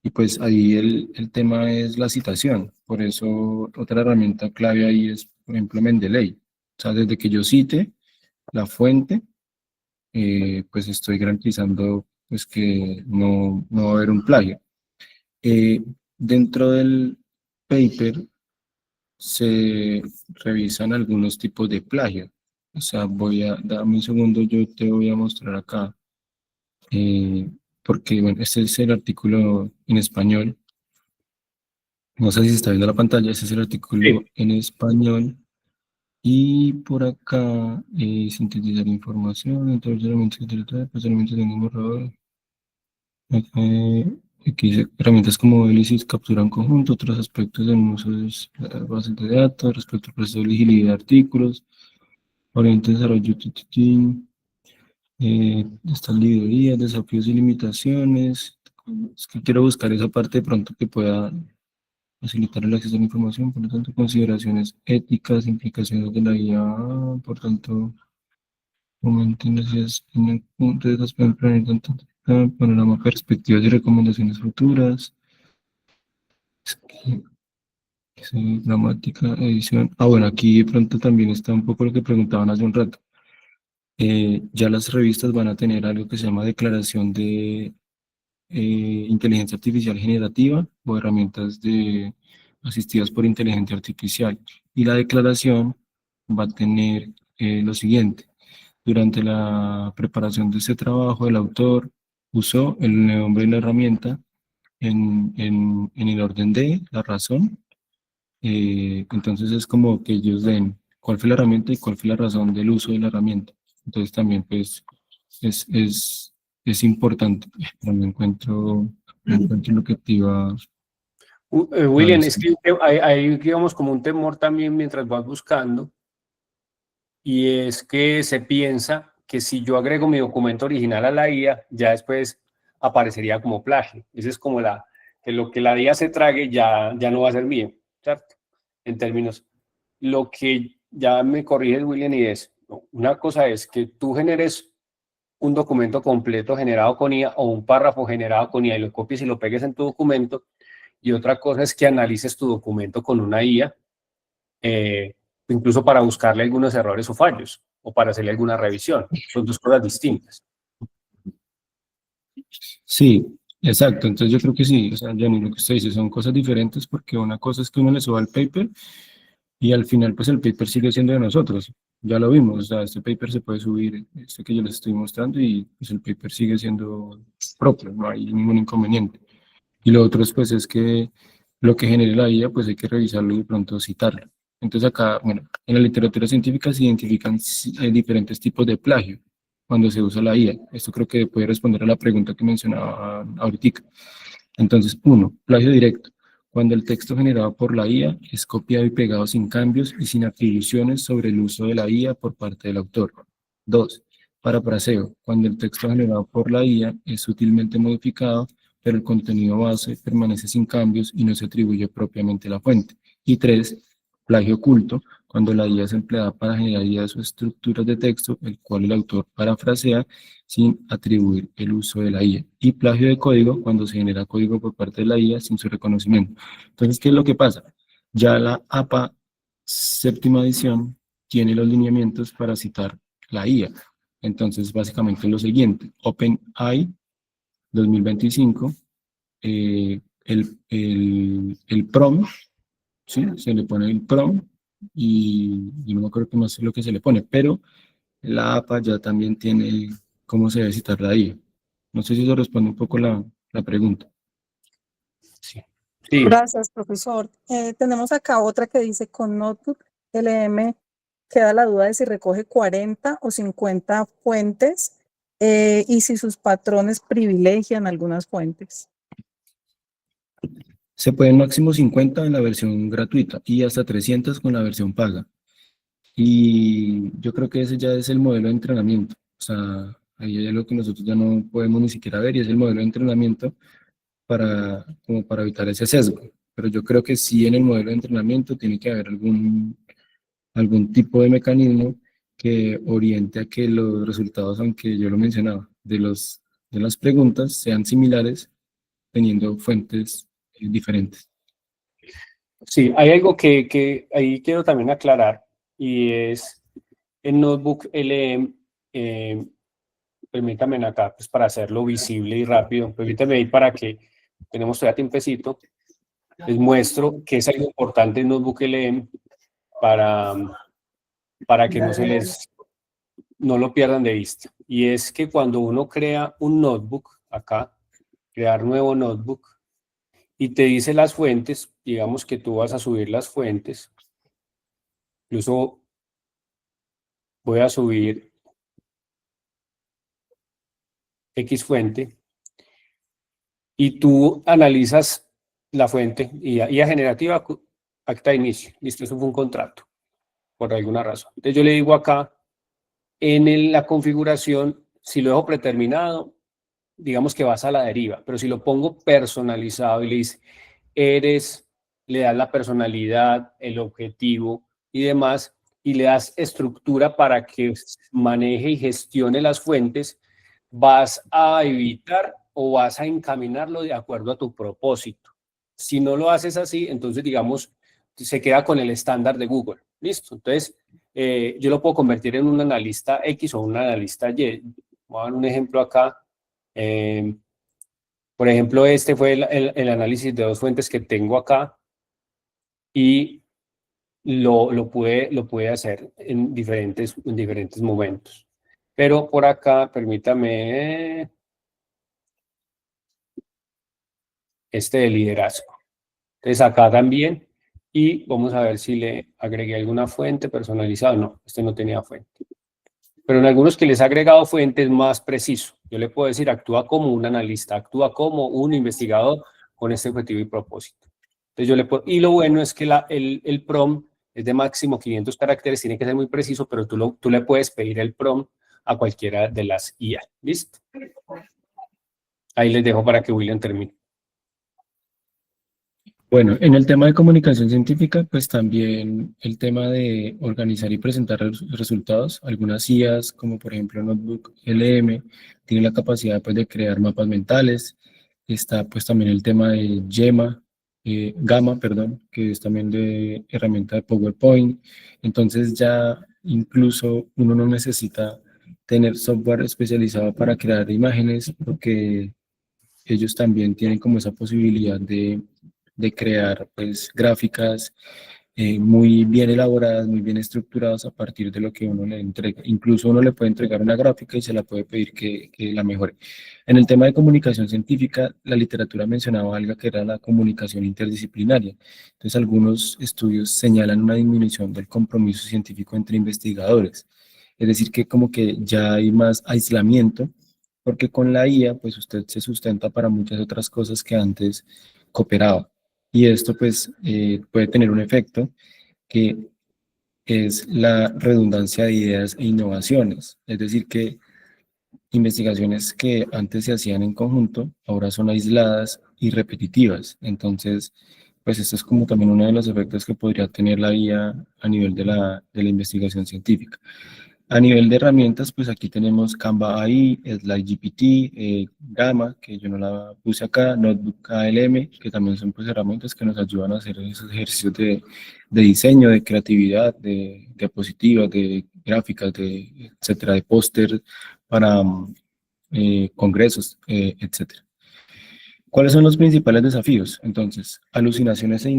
Y pues ahí el tema es la citación. Por eso otra herramienta clave ahí es, por ejemplo, Mendeley. O sea, desde que yo cite la fuente, pues estoy garantizando pues que no va a haber un plagio. Dentro del paper se revisan algunos tipos de plagio. O sea, dame un segundo, yo te voy a mostrar acá, porque bueno, este es el artículo en español. No sé si se está viendo la pantalla, este es el artículo Sí. en español. Y por acá, sintetizar información, introducir elementos procedimientos de un borrador. Aquí dice herramientas como Elysis capturan conjunto, otros aspectos del uso de las bases de datos, respecto al proceso de elegibilidad de artículos, oriente de desarrollo, estas librerías, desafíos y limitaciones. Es que quiero buscar esa parte de pronto que pueda facilitar el acceso a la información, por lo tanto, consideraciones éticas, implicaciones de la IA, por tanto, Comenten las en el punto de las panorama, perspectivas y recomendaciones futuras. Sí, gramática, edición. Ah, bueno, aquí de pronto también está un poco lo que preguntaban hace un rato. Ya las revistas van a tener algo que se llama declaración de inteligencia artificial generativa o herramientas asistidas por inteligencia artificial. Y la declaración va a tener lo siguiente. Durante la preparación de este trabajo, el autor usó el nombre de la herramienta en el orden de la razón. Entonces es como que ellos den cuál fue la herramienta y cuál fue la razón del uso de la herramienta. Entonces también pues es, es, es importante. Pero no encuentro lo que te iba a William, es decir. que hay, digamos, como un temor también mientras vas buscando, y es que se piensa que si yo agrego mi documento original a la IA, ya después aparecería como plagio. Esa es como que lo que la IA se trague ya no va a ser mío, ¿cierto? En términos, lo que ya me corrige William, y es, no, una cosa es que tú generes un documento completo generado con IA o un párrafo generado con IA y lo copies y lo pegues en tu documento, y otra cosa es que analices tu documento con una IA, incluso para buscarle algunos errores o fallos, o para hacerle alguna revisión. Son dos cosas distintas. Sí, exacto. Entonces yo creo que sí, o sea, Jenny, lo que usted dice son cosas diferentes porque una cosa es que uno le suba el paper y al final pues el paper sigue siendo de nosotros. Ya lo vimos, o sea, este paper se puede subir, este que yo les estoy mostrando y pues el paper sigue siendo propio, no hay ningún inconveniente. Y lo otro es, pues, es que lo que genere la IA, pues hay que revisarlo y de pronto citarlo. Entonces acá, bueno, en la literatura científica se identifican diferentes tipos de plagio cuando se usa la IA. Esto creo que puede responder a la pregunta que mencionaba ahorita. Entonces, uno, plagio directo. Cuando el texto generado por la IA es copiado y pegado sin cambios y sin atribuciones sobre el uso de la IA por parte del autor. Dos, parafraseo. Cuando el texto generado por la IA es sutilmente modificado, pero el contenido base permanece sin cambios y no se atribuye propiamente a la fuente. Y tres, plagio oculto. Cuando la IA es empleada para generar ideas o estructuras de texto, el cual el autor parafrasea sin atribuir el uso de la IA. Y plagio de código, cuando se genera código por parte de la IA sin su reconocimiento. Entonces, ¿qué es lo que pasa? Ya la APA séptima edición tiene los lineamientos para citar la IA. Entonces, básicamente lo siguiente, OpenAI 2025, el prompt, ¿sí? Se le pone el prompt y no me acuerdo qué más es lo que se le pone, pero la APA ya también tiene cómo se debe citar la IA. No sé si eso responde un poco la pregunta. Sí. Sí. Gracias, profesor. Tenemos acá otra que dice, con Notebook LM queda la duda de si recoge 40 o 50 fuentes y si sus patrones privilegian algunas fuentes. Se pueden máximo 50 en la versión gratuita y hasta 300 con la versión paga. Y yo creo que ese ya es el modelo de entrenamiento. O sea, ahí hay algo que nosotros ya no podemos ni siquiera ver y es el modelo de entrenamiento como para evitar ese sesgo. Pero yo creo que sí en el modelo de entrenamiento tiene que haber algún tipo de mecanismo que oriente a que los resultados, aunque yo lo mencionaba, de las preguntas sean similares teniendo fuentes diferentes. Sí, hay algo que ahí quiero también aclarar, y es el Notebook LM. Permítame acá, pues para hacerlo visible y rápido, permítame ir para que tenemos todavía tiempecito, les muestro que es algo importante en Notebook LM para que no lo pierdan de vista. Y es que cuando uno crea un notebook, acá, crear nuevo notebook, y te dice las fuentes, digamos que tú vas a subir las fuentes, incluso voy a subir X fuente, y tú analizas la fuente, IA generativa, acta de inicio, listo, eso fue un contrato, por alguna razón. Entonces yo le digo acá, en la configuración, si lo dejo predeterminado, digamos que vas a la deriva, pero si lo pongo personalizado y le dice, le das la personalidad, el objetivo y demás, y le das estructura para que maneje y gestione las fuentes, vas a evitar o vas a encaminarlo de acuerdo a tu propósito. Si no lo haces así, entonces, digamos, se queda con el estándar de Google. ¿Listo? Entonces, yo lo puedo convertir en un analista X o un analista Y. Voy a dar un ejemplo acá. Por ejemplo, este fue el análisis de 2 fuentes que tengo acá y lo pude hacer en diferentes momentos. Pero por acá, permítame, este de liderazgo. Entonces acá también, y vamos a ver si le agregué alguna fuente personalizada. No, este no tenía fuente. Pero en algunos que les he agregado fuentes más preciso. Yo le puedo decir, actúa como un analista, actúa como un investigador con este objetivo y propósito. Entonces yo le puedo, y lo bueno es que el prompt es de máximo 500 caracteres, tiene que ser muy preciso, pero tú le puedes pedir el prompt a cualquiera de las IA. ¿Listo? Ahí les dejo para que William termine. Bueno, en el tema de comunicación científica, pues también el tema de organizar y presentar resultados. Algunas IAs, como por ejemplo Notebook LM, tienen la capacidad pues, de crear mapas mentales. Está pues también el tema de Gamma, perdón, que es también de herramienta de PowerPoint. Entonces ya incluso uno no necesita tener software especializado para crear imágenes, porque ellos también tienen como esa posibilidad de crear pues gráficas muy bien elaboradas, muy bien estructuradas a partir de lo que uno le entrega. Incluso uno le puede entregar una gráfica y se la puede pedir que la mejore. En el tema de comunicación científica, la literatura mencionaba algo que era la comunicación interdisciplinaria. Entonces, algunos estudios señalan una disminución del compromiso científico entre investigadores. Es decir, que como que ya hay más aislamiento, porque con la IA, pues usted se sustenta para muchas otras cosas que antes cooperaba. Y esto pues puede tener un efecto que es la redundancia de ideas e innovaciones. Es decir, que investigaciones que antes se hacían en conjunto, ahora son aisladas y repetitivas. Entonces, pues esto es como también uno de los efectos que podría tener la IA a nivel de la investigación científica. A nivel de herramientas, pues aquí tenemos Canva AI, SlideGPT, Gamma, que yo no la puse acá, Notebook ALM, que también son pues herramientas que nos ayudan a hacer esos ejercicios de diseño, de creatividad, de diapositivas, de gráficas, etcétera, de póster para congresos, etcétera. ¿Cuáles son los principales desafíos? Entonces, alucinaciones e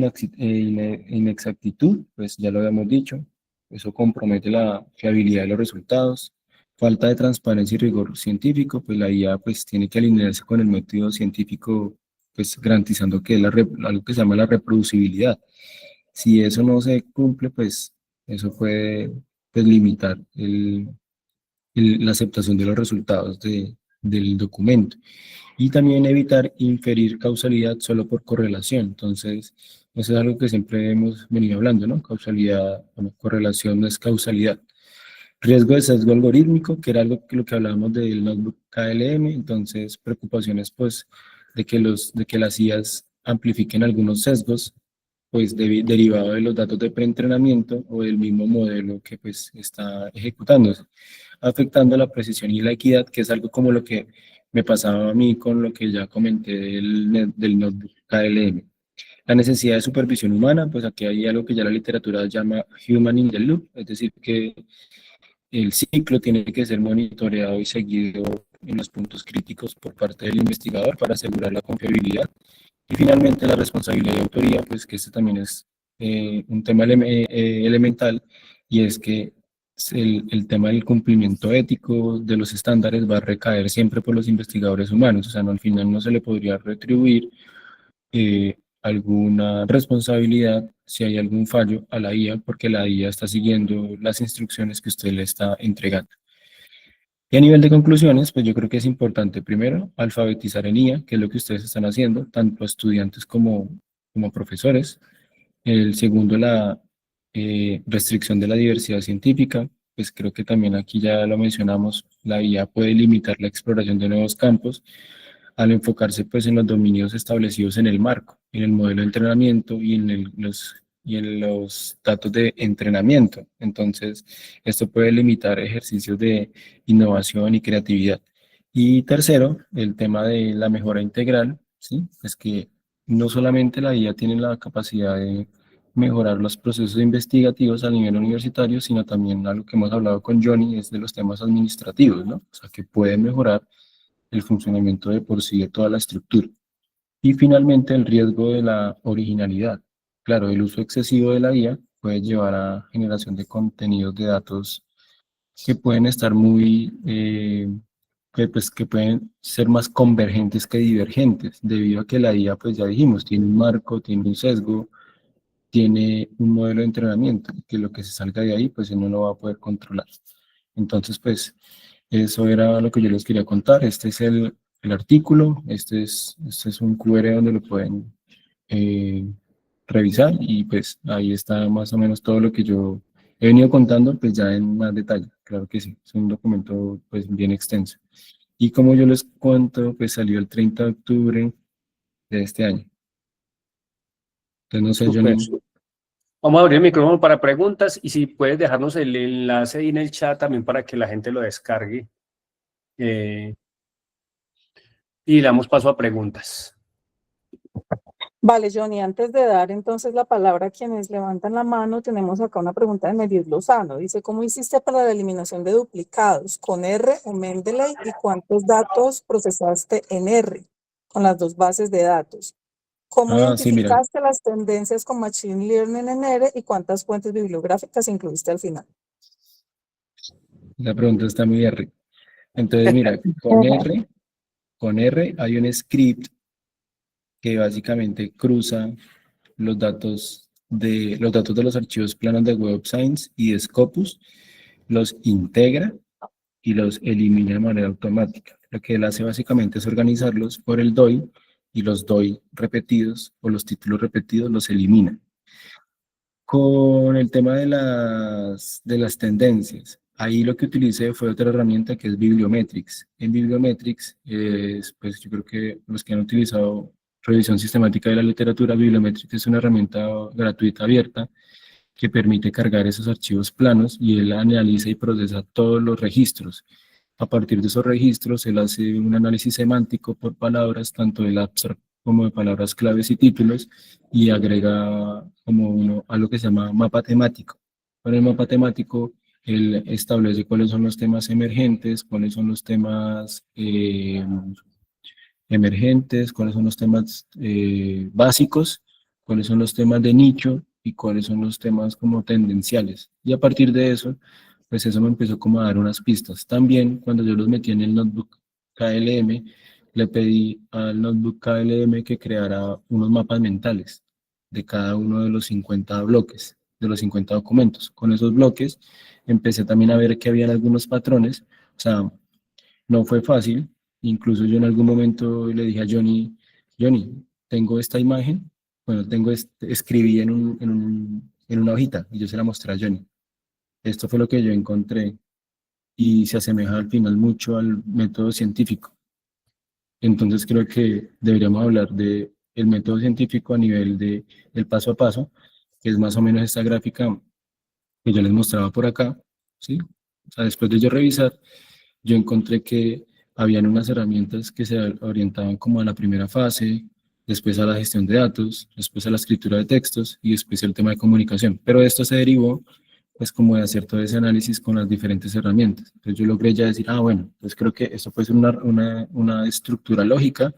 inexactitud, pues ya lo habíamos dicho, eso compromete la fiabilidad de los resultados. Falta de transparencia y rigor científico, pues la IA pues, tiene que alinearse con el método científico, pues garantizando que es algo que se llama la reproducibilidad. Si eso no se cumple, pues eso puede pues, limitar la aceptación de los resultados del documento. Y también evitar inferir causalidad solo por correlación. Entonces, eso es algo que siempre hemos venido hablando, ¿no? Causalidad, bueno, correlación no es causalidad. Riesgo de sesgo algorítmico, que era algo que lo que hablábamos del Notebook KLM, entonces preocupaciones pues de que las IAs amplifiquen algunos sesgos, pues derivado de los datos de preentrenamiento o del mismo modelo que pues está ejecutándose, afectando la precisión y la equidad, que es algo como lo que me pasaba a mí con lo que ya comenté del Notebook KLM. La necesidad de supervisión humana, pues aquí hay algo que ya la literatura llama human in the loop, es decir, que el ciclo tiene que ser monitoreado y seguido en los puntos críticos por parte del investigador para asegurar la confiabilidad. Y finalmente la responsabilidad de autoría, pues que este también es un tema elemental, y es que el tema del cumplimiento ético de los estándares va a recaer siempre por los investigadores humanos. O sea, no, al final no se le podría retribuir alguna responsabilidad si hay algún fallo a la IA, porque la IA está siguiendo las instrucciones que usted le está entregando. Y a nivel de conclusiones, pues yo creo que es importante, primero, alfabetizar en IA, que es lo que ustedes están haciendo, tanto a estudiantes como profesores. El segundo, la restricción de la diversidad científica, pues creo que también aquí ya lo mencionamos, la IA puede limitar la exploración de nuevos campos al enfocarse pues en los dominios establecidos en el marco, en el modelo de entrenamiento y en los y en los datos de entrenamiento. Entonces, esto puede limitar ejercicios de innovación y creatividad. Y tercero, el tema de la mejora integral, ¿sí? Es que no solamente la IA tiene la capacidad de mejorar los procesos investigativos a nivel universitario, sino también algo que hemos hablado con Johnny, es de los temas administrativos, ¿no? O sea, que puede mejorar el funcionamiento de por sí de toda la estructura. Y finalmente, el riesgo de la originalidad. Claro, el uso excesivo de la IA puede llevar a generación de contenidos de datos que pueden estar que pueden ser más convergentes que divergentes, debido a que la IA, pues ya dijimos, tiene un marco, tiene un sesgo, tiene un modelo de entrenamiento, que lo que se salga de ahí, pues él no lo va a poder controlar. Entonces, pues, eso era lo que yo les quería contar. Este es el artículo, este es un QR donde lo pueden revisar y pues ahí está más o menos todo lo que yo he venido contando, pues ya en más detalle. Claro que sí, es un documento pues bien extenso. Y como yo les cuento, pues salió el 30 de octubre de este año. Entonces, no sé, Súper. Johnny. Vamos a abrir el micrófono para preguntas y si puedes dejarnos el enlace ahí en el chat también para que la gente lo descargue. Y damos paso a preguntas. Vale, Johnny, antes de dar entonces la palabra a quienes levantan la mano, tenemos acá una pregunta de Medir Lozano. Dice, ¿cómo hiciste para la eliminación de duplicados? ¿Con R o Mendeley? ¿Y cuántos datos procesaste en R con las dos bases de datos? ¿Cómo Sí, mira, identificaste las tendencias con Machine Learning en R y cuántas fuentes bibliográficas incluiste al final? la pregunta está muy R. Entonces, mira, con R hay un script que básicamente cruza los datos de los archivos planos de Web of Science y de Scopus, los integra y los elimina de manera automática. Lo que él hace básicamente es organizarlos por el DOI y los DOI repetidos o los títulos repetidos los elimina. Con el tema de las tendencias, ahí lo que utilicé fue otra herramienta que es Bibliometrics. En Bibliometrics, pues yo creo que los que han utilizado revisión sistemática de la literatura, Bibliometrics es una herramienta gratuita abierta que permite cargar esos archivos planos y él analiza y procesa todos los registros. A partir de esos registros, él hace un análisis semántico por palabras, tanto del abstract como de palabras claves y títulos, y agrega como a lo que se llama mapa temático. Con el mapa temático, él establece cuáles son los temas emergentes, cuáles son los temas cuáles son los temas básicos, cuáles son los temas de nicho y cuáles son los temas como tendenciales. Y a partir de eso, pues eso me empezó como a dar unas pistas. También cuando yo los metí en el notebook KLM, le pedí al notebook KLM que creara unos mapas mentales de cada uno de los 50 bloques, de los 50 documentos. Con esos bloques empecé también a ver que habían algunos patrones, o sea, no fue fácil. Incluso yo en algún momento le dije a Johnny, tengo esta imagen, bueno, escribí en una hojita y yo se la mostré a Johnny. Esto fue lo que yo encontré y se asemeja al final mucho al método científico. Entonces creo que deberíamos hablar del método científico a nivel del paso a paso, que es más o menos esta gráfica que yo les mostraba por acá, ¿sí? O sea, después de yo revisar, yo encontré que habían unas herramientas que se orientaban como a la primera fase, después a la gestión de datos, después a la escritura de textos y después el tema de comunicación. Pero esto se derivó, pues, como de hacer todo ese análisis con las diferentes herramientas. Entonces yo logré ya decir, bueno, pues creo que esto puede ser una estructura lógica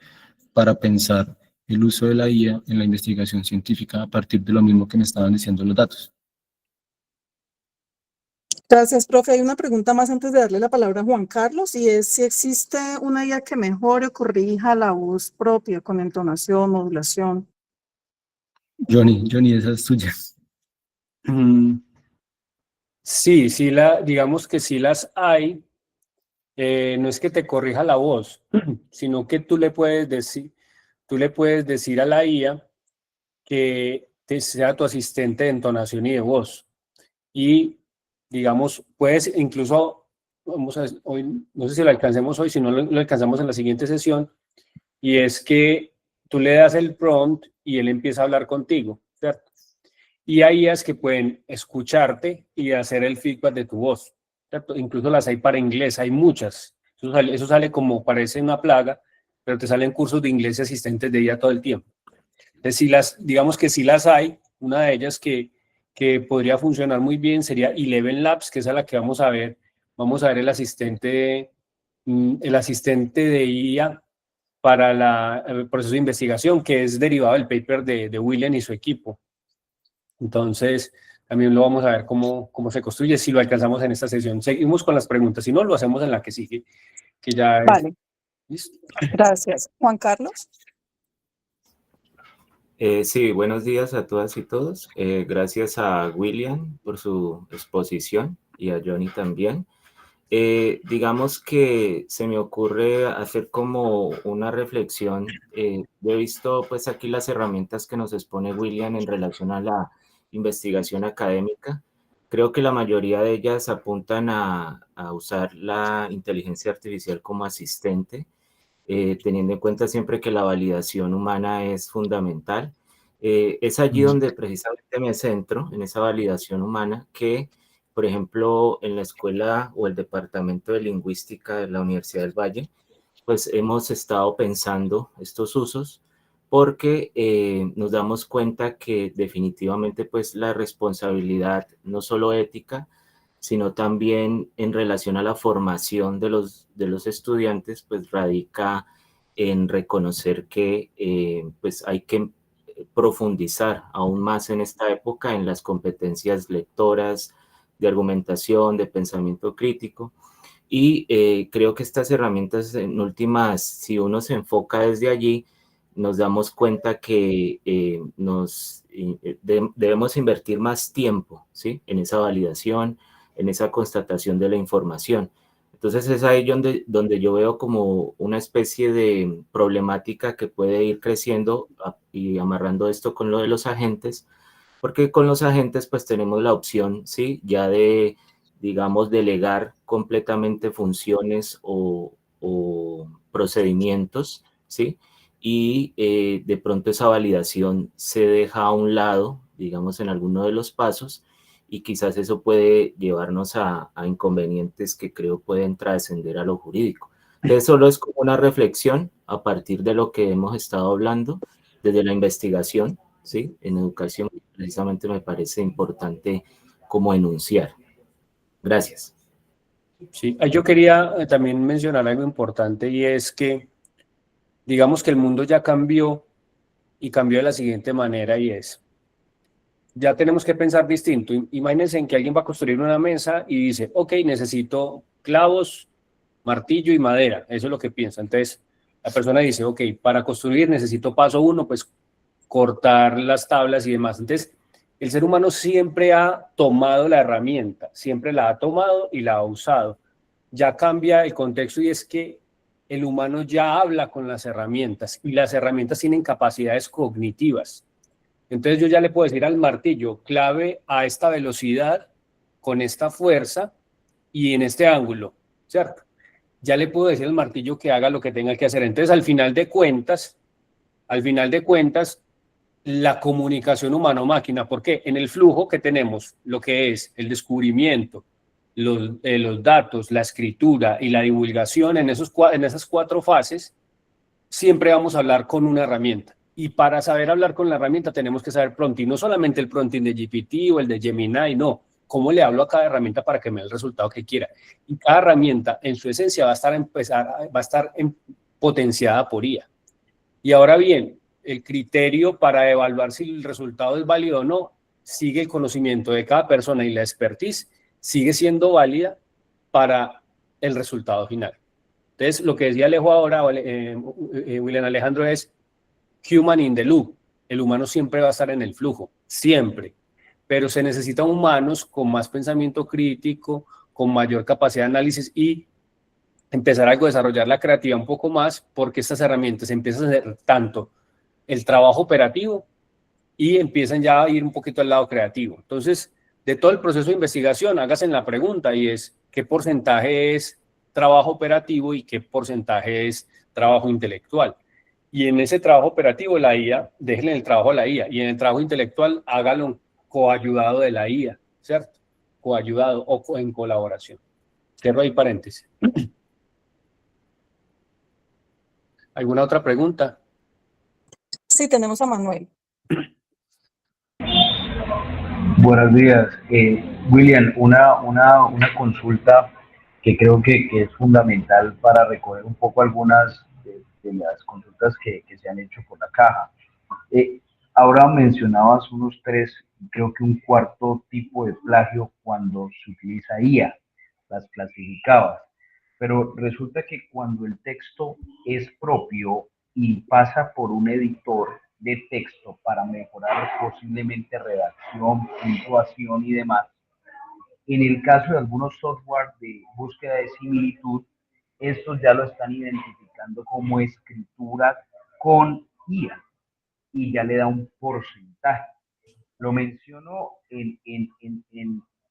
para pensar el uso de la IA en la investigación científica a partir de lo mismo que me estaban diciendo los datos. Gracias, profe. Hay una pregunta más antes de darle la palabra a Juan Carlos, y es si existe una IA que mejore o corrija la voz propia con entonación, modulación. Johnny, esa es tuya. Sí, digamos que sí las hay. No es que te corrija la voz, sino que tú le puedes decir a la IA que sea tu asistente de entonación y de voz. Y, digamos, puedes incluso, vamos a ver, hoy, no sé si lo alcancemos hoy, si no lo alcanzamos en la siguiente sesión, y es que tú le das el prompt y él empieza a hablar contigo, ¿cierto? Y hay IAs que pueden escucharte y hacer el feedback de tu voz, ¿cierto? Incluso las hay para inglés, hay muchas. Eso sale como parece una plaga, pero te salen cursos de inglés y asistentes de IA todo el tiempo. Entonces, digamos que sí las hay. Una de ellas que podría funcionar muy bien sería Eleven Labs, que es a la que vamos a ver. Vamos a ver el asistente de IA para el proceso de investigación, que es derivado del paper de William y su equipo. Entonces, también lo vamos a ver cómo se construye, si lo alcanzamos en esta sesión. Seguimos con las preguntas, si no, lo hacemos en la que sigue, que ya es... Vale, ¿Listo? gracias. Juan Carlos. Sí, buenos días a todas y todos. Gracias a William por su exposición y a Johnny también. Digamos que se me ocurre hacer como una reflexión. Yo he visto pues aquí las herramientas que nos expone William en relación a la investigación académica. Creo que la mayoría de ellas apuntan a usar la inteligencia artificial como asistente, teniendo en cuenta siempre que la validación humana es fundamental. Es allí donde precisamente me centro, en esa validación humana, que, por ejemplo, en la escuela o el departamento de lingüística de la Universidad del Valle, pues hemos estado pensando estos usos porque nos damos cuenta que definitivamente pues la responsabilidad no solo ética, sino también en relación a la formación de los estudiantes, pues radica en reconocer que pues hay que profundizar aún más en esta época en las competencias lectoras, de argumentación, de pensamiento crítico. Y creo que estas herramientas en últimas, si uno se enfoca desde allí, nos damos cuenta que debemos invertir más tiempo, ¿sí?, en esa validación, en esa constatación de la información. Entonces es ahí donde yo veo como una especie de problemática que puede ir creciendo y amarrando esto con lo de los agentes, porque con los agentes pues tenemos la opción, ¿sí?, ya de, digamos, delegar completamente funciones o procedimientos, ¿sí? Y de pronto esa validación se deja a un lado, digamos, en alguno de los pasos, y quizás eso puede llevarnos a inconvenientes que creo pueden trascender a lo jurídico. Entonces, solo es como una reflexión a partir de lo que hemos estado hablando desde la investigación, ¿sí?, en educación, precisamente me parece importante como enunciar. Gracias. Sí, yo quería también mencionar algo importante, y es que digamos que el mundo ya cambió, y cambió de la siguiente manera, y es, ya tenemos que pensar distinto. Imagínense en que alguien va a construir una mesa y dice, ok, necesito clavos, martillo y madera. Eso es lo que piensa. Entonces, la persona dice, ok, para construir necesito paso 1, pues cortar las tablas y demás. Entonces, el ser humano siempre ha tomado la herramienta, siempre la ha tomado y la ha usado. Ya cambia el contexto, y es que el humano ya habla con las herramientas, y las herramientas tienen capacidades cognitivas. Entonces yo ya le puedo decir al martillo, clave a esta velocidad, con esta fuerza y en este ángulo, ¿cierto? Ya le puedo decir al martillo que haga lo que tenga que hacer. Entonces, al final de cuentas, la comunicación humano-máquina, porque en el flujo que tenemos, lo que es el descubrimiento, los datos, la escritura y la divulgación, en esas 4 fases, siempre vamos a hablar con una herramienta. Y para saber hablar con la herramienta tenemos que saber prompting, no solamente el prompting de GPT o el de Gemini, no. ¿Cómo le hablo a cada herramienta para que me dé el resultado que quiera? Y cada herramienta, en su esencia, va a estar potenciada por IA. Y ahora bien, el criterio para evaluar si el resultado es válido o no, sigue el conocimiento de cada persona, y la expertise sigue siendo válida para el resultado final. Entonces, lo que decía Alejo ahora, William Alejandro, es human in the loop. El humano siempre va a estar en el flujo, siempre. Pero se necesitan humanos con más pensamiento crítico, con mayor capacidad de análisis, y empezar a desarrollar la creatividad un poco más, porque estas herramientas empiezan a hacer tanto el trabajo operativo y empiezan ya a ir un poquito al lado creativo. Entonces, de todo el proceso de investigación, hágase la pregunta, y es, ¿qué porcentaje es trabajo operativo y qué porcentaje es trabajo intelectual? Y en ese trabajo operativo, la IA, déjenle el trabajo a la IA, y en el trabajo intelectual, hágalo coayudado de la IA, ¿cierto? Coayudado o en colaboración. Cierro ahí paréntesis. ¿Alguna otra pregunta? Sí, tenemos a Manuel. Buenos días. William, una consulta que creo que es fundamental para recoger un poco algunas de las consultas que se han hecho por la caja. Ahora mencionabas unos tres, creo que un cuarto tipo de plagio cuando se utiliza IA, las clasificabas, pero resulta que cuando el texto es propio y pasa por un editor de texto para mejorar posiblemente redacción, puntuación y demás, en el caso de algunos software de búsqueda de similitud, estos ya lo están identificando como escritura con IA y ya le da un porcentaje. Lo menciono en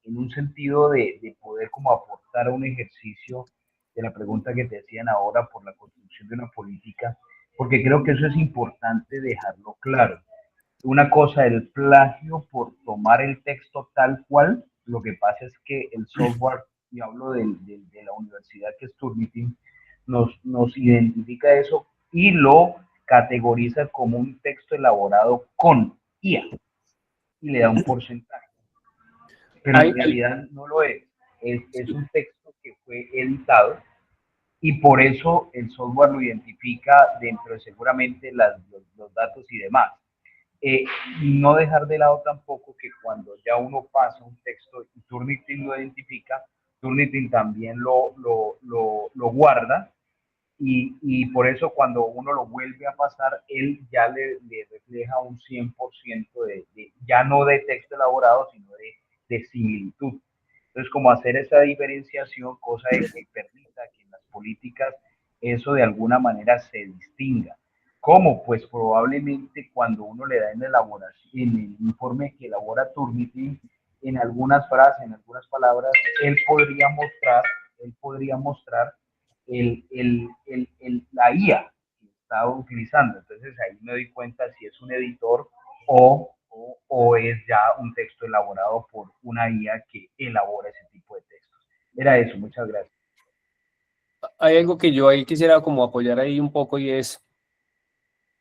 un sentido de poder como aportar a un ejercicio de la pregunta que te hacían ahora por la construcción de una política, porque creo que eso es importante dejarlo claro. Una cosa, el plagio por tomar el texto tal cual, lo que pasa es que el software, y hablo de la universidad que es Turnitin, nos identifica eso y lo categoriza como un texto elaborado con IA y le da un porcentaje. Pero en realidad no lo es. Es un texto que fue editado y por eso el software lo identifica dentro de seguramente los datos y demás. No dejar de lado tampoco que cuando ya uno pasa un texto y Turnitin lo identifica, Turnitin también lo guarda y por eso cuando uno lo vuelve a pasar, él ya le refleja un 100% ya no de texto elaborado, sino de similitud. Entonces, como hacer esa diferenciación, cosa de que permita que en las políticas eso de alguna manera se distinga. ¿Cómo? Pues probablemente cuando uno le da en el informe que elabora Turnitin, en algunas frases, en algunas palabras, él podría mostrar la IA que estaba utilizando. Entonces ahí me doy cuenta si es un editor o es ya un texto elaborado por una IA que elabora ese tipo de textos. Era eso, muchas gracias. Hay algo que yo ahí quisiera como apoyar ahí un poco y es,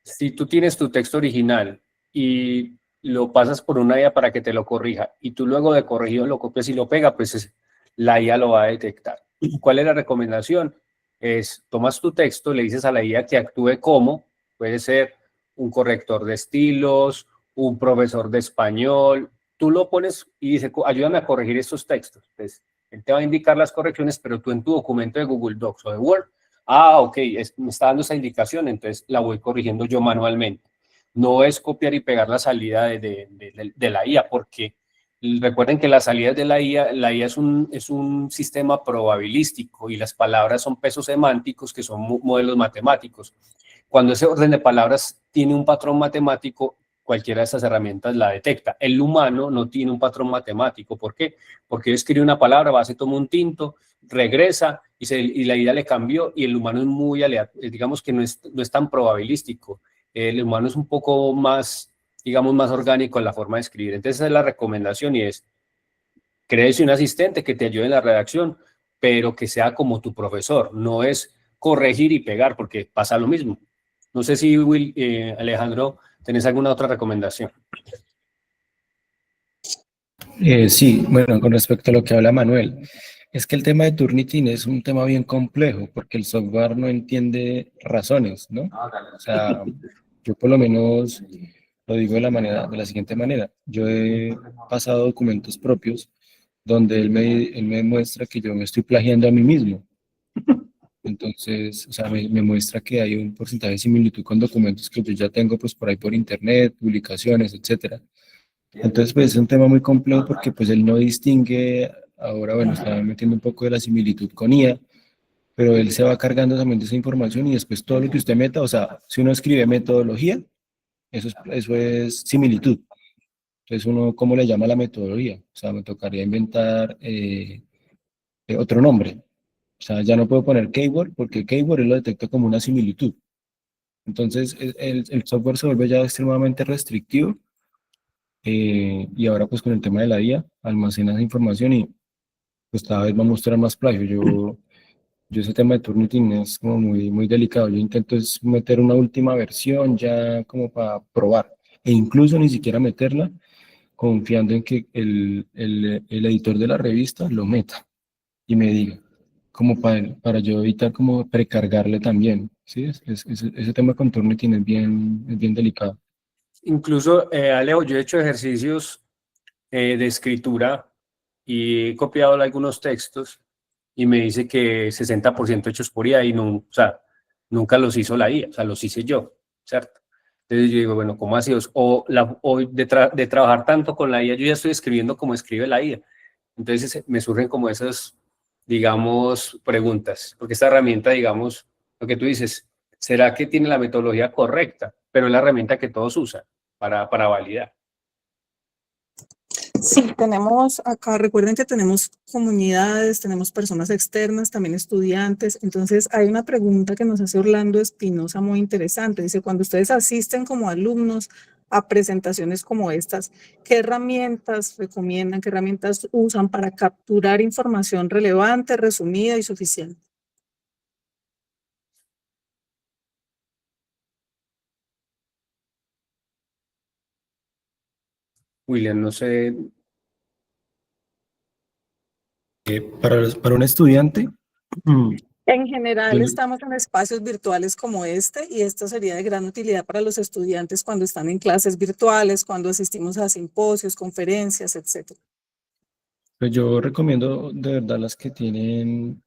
si tú tienes tu texto original y lo pasas por una IA para que te lo corrija y tú luego de corregido lo copias y lo pega, pues la IA lo va a detectar. ¿Cuál es la recomendación? Es, tomas tu texto, le dices a la IA que actúe como, puede ser un corrector de estilos, un profesor de español, tú lo pones y dice, ayúdame a corregir estos textos. Entonces, él te va a indicar las correcciones, pero tú en tu documento de Google Docs o de Word, ok, me está dando esa indicación, entonces la voy corrigiendo yo manualmente. No es copiar y pegar la salida de la IA, porque recuerden que las salidas de la IA es un sistema probabilístico y las palabras son pesos semánticos que son modelos matemáticos. Cuando ese orden de palabras tiene un patrón matemático, cualquiera de esas herramientas la detecta. El humano no tiene un patrón matemático. ¿Por qué? Porque yo escribo una palabra, va, se toma un tinto, regresa y la IA le cambió y el humano es muy aleatorio, digamos que no es tan probabilístico. El humano es un poco más, digamos, más orgánico en la forma de escribir. Entonces esa es la recomendación y es, créese un asistente que te ayude en la redacción, pero que sea como tu profesor, no es corregir y pegar, porque pasa lo mismo. No sé si Alejandro, ¿tenés alguna otra recomendación? Sí, bueno, con respecto a lo que habla Manuel, es que el tema de Turnitin es un tema bien complejo porque el software no entiende razones, ¿no? O sea, yo por lo menos lo digo de la siguiente manera. Yo he pasado documentos propios donde él me muestra que yo me estoy plagiando a mí mismo. Entonces, o sea, me muestra que hay un porcentaje de similitud con documentos que yo ya tengo pues por ahí por internet, publicaciones, etcétera. Entonces, pues es un tema muy complejo porque pues él no distingue, ahora bueno, está metiendo un poco de la similitud con IA, pero él se va cargando también de esa información y después todo lo que usted meta, o sea, si uno escribe metodología, eso es similitud. Entonces uno, ¿cómo le llama la metodología? O sea, me tocaría inventar otro nombre. O sea, ya no puedo poner keyword porque keyword él lo detecta como una similitud. Entonces el software se vuelve ya extremadamente restrictivo y ahora pues con el tema de la IA, almacena esa información y pues cada vez va a mostrar más plagio. Yo ese tema de Turnitin es como muy delicado. Yo intento es meter una última versión ya como para probar, e incluso ni siquiera meterla, confiando en que el editor de la revista lo meta y me diga, como para yo evitar como precargarle también, ¿sí? Ese tema con Turnitin es bien delicado. Incluso, Alejo, yo he hecho ejercicios de escritura y he copiado algunos textos y me dice que 60% hechos por IA y no, o sea, nunca los hizo la IA, o sea, los hice yo, ¿cierto? Entonces yo digo, bueno, ¿cómo ha sido? O de trabajar tanto con la IA, yo ya estoy escribiendo como escribe la IA. Entonces me surgen como esas, digamos, preguntas, porque esta herramienta, digamos, lo que tú dices, ¿será que tiene la metodología correcta? Pero es la herramienta que todos usan para validar. Sí, tenemos acá, recuerden que tenemos comunidades, tenemos personas externas, también estudiantes. Entonces, hay una pregunta que nos hace Orlando Espinosa muy interesante. Dice, cuando ustedes asisten como alumnos a presentaciones como estas, ¿qué herramientas recomiendan, qué herramientas usan para capturar información relevante, resumida y suficiente? William, no sé. Para un estudiante, En general, yo- estamos en espacios virtuales como este y esto sería de gran utilidad para los estudiantes cuando están en clases virtuales, cuando asistimos a simposios, conferencias, etc. pues yo recomiendo de verdad las que tienen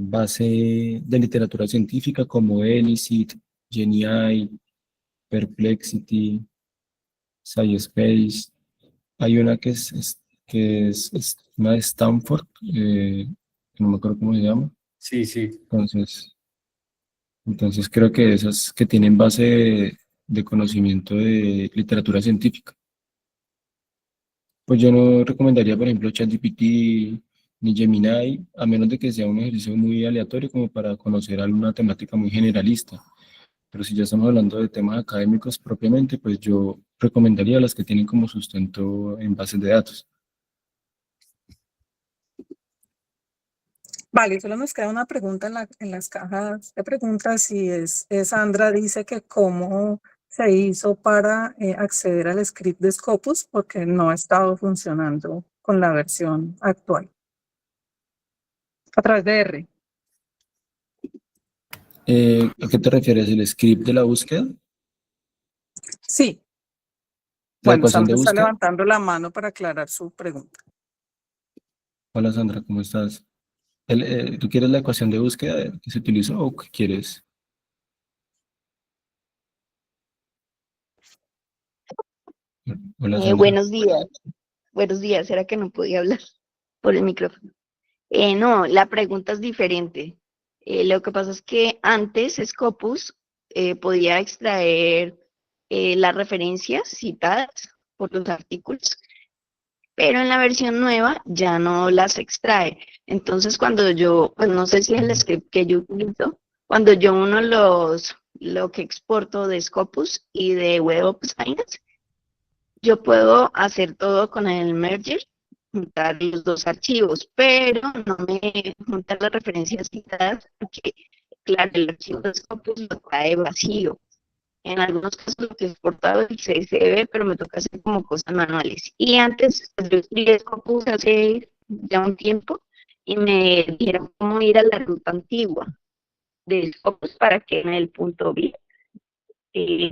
base de literatura científica como ELICIT, GeniAI, Perplexity, SciSpace. Hay una que es una de Stanford, que no me acuerdo cómo se llama. Sí, sí. Entonces creo que esas que tienen base de conocimiento de literatura científica. Pues yo no recomendaría, por ejemplo, ChatGPT ni Gemini, a menos de que sea un ejercicio muy aleatorio como para conocer alguna temática muy generalista. Pero si ya estamos hablando de temas académicos propiamente, pues yo recomendaría las que tienen como sustento en bases de datos. Vale, solo nos queda una pregunta en las cajas de preguntas y Sandra dice que cómo se hizo para acceder al script de Scopus porque no ha estado funcionando con la versión actual. A través de R. ¿A qué te refieres? ¿El script de la búsqueda? Sí. ¿La Bueno, ecuación de Sandra está búsqueda? levantando la mano para aclarar su pregunta. Hola Sandra, ¿cómo estás? ¿Tú quieres la ecuación de búsqueda que se utilizó o qué quieres? Hola Sandra. Buenos días, ¿será que no podía hablar por el micrófono? No, la pregunta es diferente. Lo que pasa es que antes Scopus podía extraer las referencias citadas por los artículos, pero en la versión nueva ya no las extrae. Entonces cuando yo, pues no sé si es el script que yo utilizo, cuando yo uno lo que exporto de Scopus y de Web of Science, yo puedo hacer todo con el merger, juntar los dos archivos, pero no me juntar las referencias citadas porque, claro, el archivo de Scopus lo trae vacío. En algunos casos lo que he exportado es el CSV, pero me toca hacer como cosas manuales. Y antes, pues, yo escribí Scopus hace ya un tiempo y me dijeron cómo ir a la ruta antigua de Scopus para que en el punto B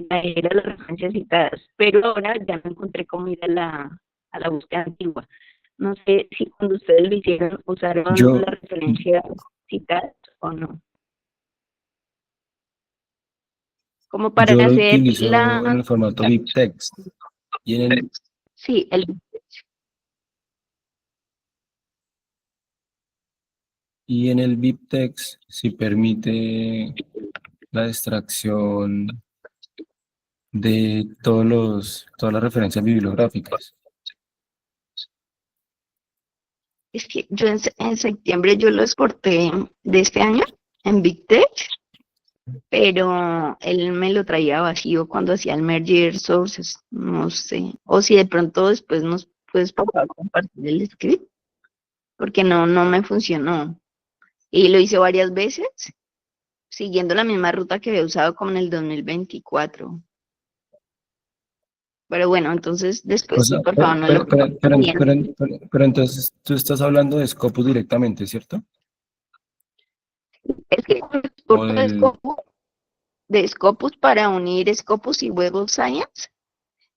traer las referencias citadas, pero ahora ya no encontré cómo ir a la búsqueda antigua. No sé si cuando ustedes lo hicieron usaron Yo, las referencias citadas o no. Como para yo lo hacer utilizo en el formato BibTeX y sí, en el BibTeX sí permite la extracción de todas las referencias bibliográficas. es que yo en septiembre yo lo exporté de este año en BigTech pero él me lo traía vacío cuando hacía el merger sources, no sé, o si de pronto después nos puedes por favor compartir el script, porque no me funcionó. Y lo hice varias veces, siguiendo la misma ruta que había usado como en el 2024. Pero bueno, entonces después O sí, sea, por favor, no lo compartan. pero entonces tú estás hablando de Scopus directamente, ¿cierto? Es que el O exporto del... de Scopus para unir Scopus y Web of Science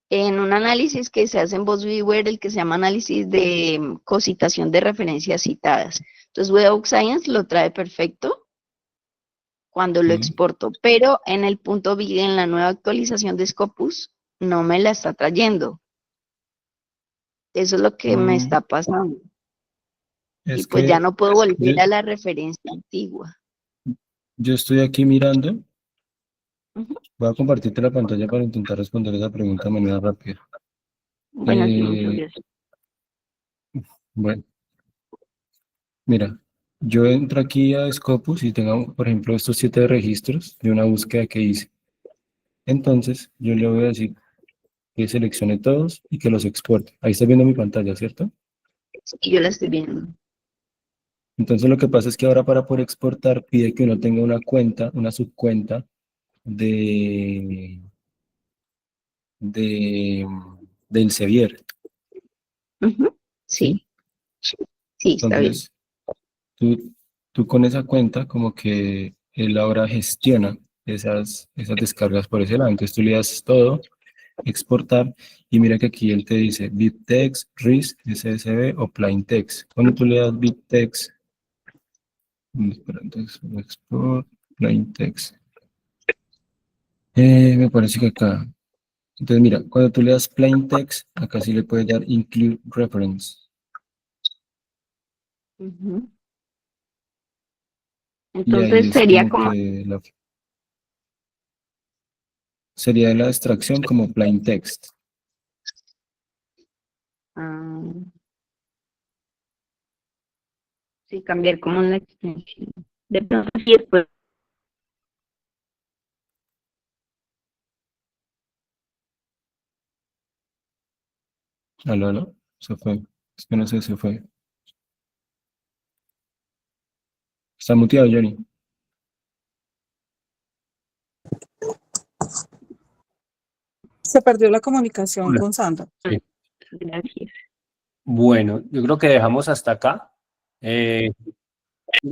en un análisis que se hace en VosViewer, el que se llama análisis de cositación de referencias citadas. Entonces Web of Science lo trae perfecto cuando lo exporto, pero en el punto B, en la nueva actualización de Scopus, no me la está trayendo. Eso es lo que me está pasando. Y Es pues ya que no puedo volver a la referencia antigua. yo estoy aquí mirando. Ujú. Voy a compartirte la pantalla para intentar responder esa pregunta de manera rápida. Bueno, sí, muchas gracias. Bueno, mira, yo entro aquí a Scopus y tengo, por ejemplo, estos 7 registros de una búsqueda que hice. Entonces, yo le voy a decir que seleccione todos y que los exporte. Ahí está viendo mi pantalla, ¿cierto? Y yo la estoy viendo. Entonces, lo que pasa es que ahora para poder exportar pide que uno tenga una cuenta, una subcuenta de, de, del Sevier. Ujú. Sí, sí, está bien. Entonces, tú con esa cuenta como que él ahora gestiona esas descargas por ese lado. Entonces tú le das todo, exportar, y mira que aquí él te dice BibTeX, RIS, SSB o plain text. Cuando tú le das BibTeX, espera, entonces export, plain text. Me parece que acá. Entonces mira, cuando tú le das plain text, acá sí le puedes dar include reference. Ujú. Y ahí Entonces es sería como como, que sería la extracción como plain text. ah, sí, cambiar como la extensión. De pronto sí, después. Aló, aló, se fue. Es que no sé, se fue. Está muteado, Johnny. Se perdió la comunicación Hola. con Sandra. Sí. Gracias. Bueno, yo creo que dejamos hasta acá.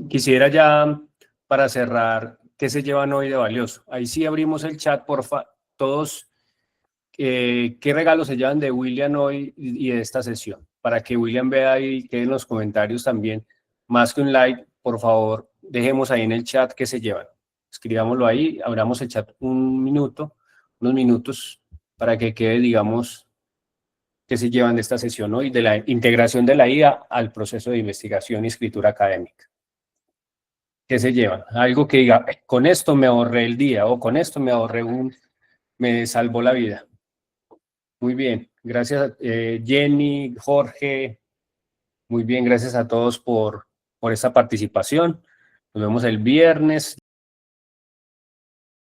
Quisiera ya, para cerrar, ¿qué se llevan hoy de valioso? Ahí sí abrimos el chat, porfa. Todos, ¿qué regalos se llevan de William hoy y de esta sesión? Para que William vea y quede en los comentarios también. Más que un like, por favor, dejemos ahí en el chat qué se llevan. Escribámoslo ahí, abramos el chat un minuto, unos minutos, para que quede, digamos, qué se llevan de esta sesión hoy, de la integración de la IA al proceso de investigación y escritura académica. ¿Qué se llevan? Algo que diga, con esto me ahorré el día o con esto me ahorré me salvó la vida. Muy bien, gracias Jenny, Jorge, muy bien, gracias a todos por esta participación. Nos vemos el viernes.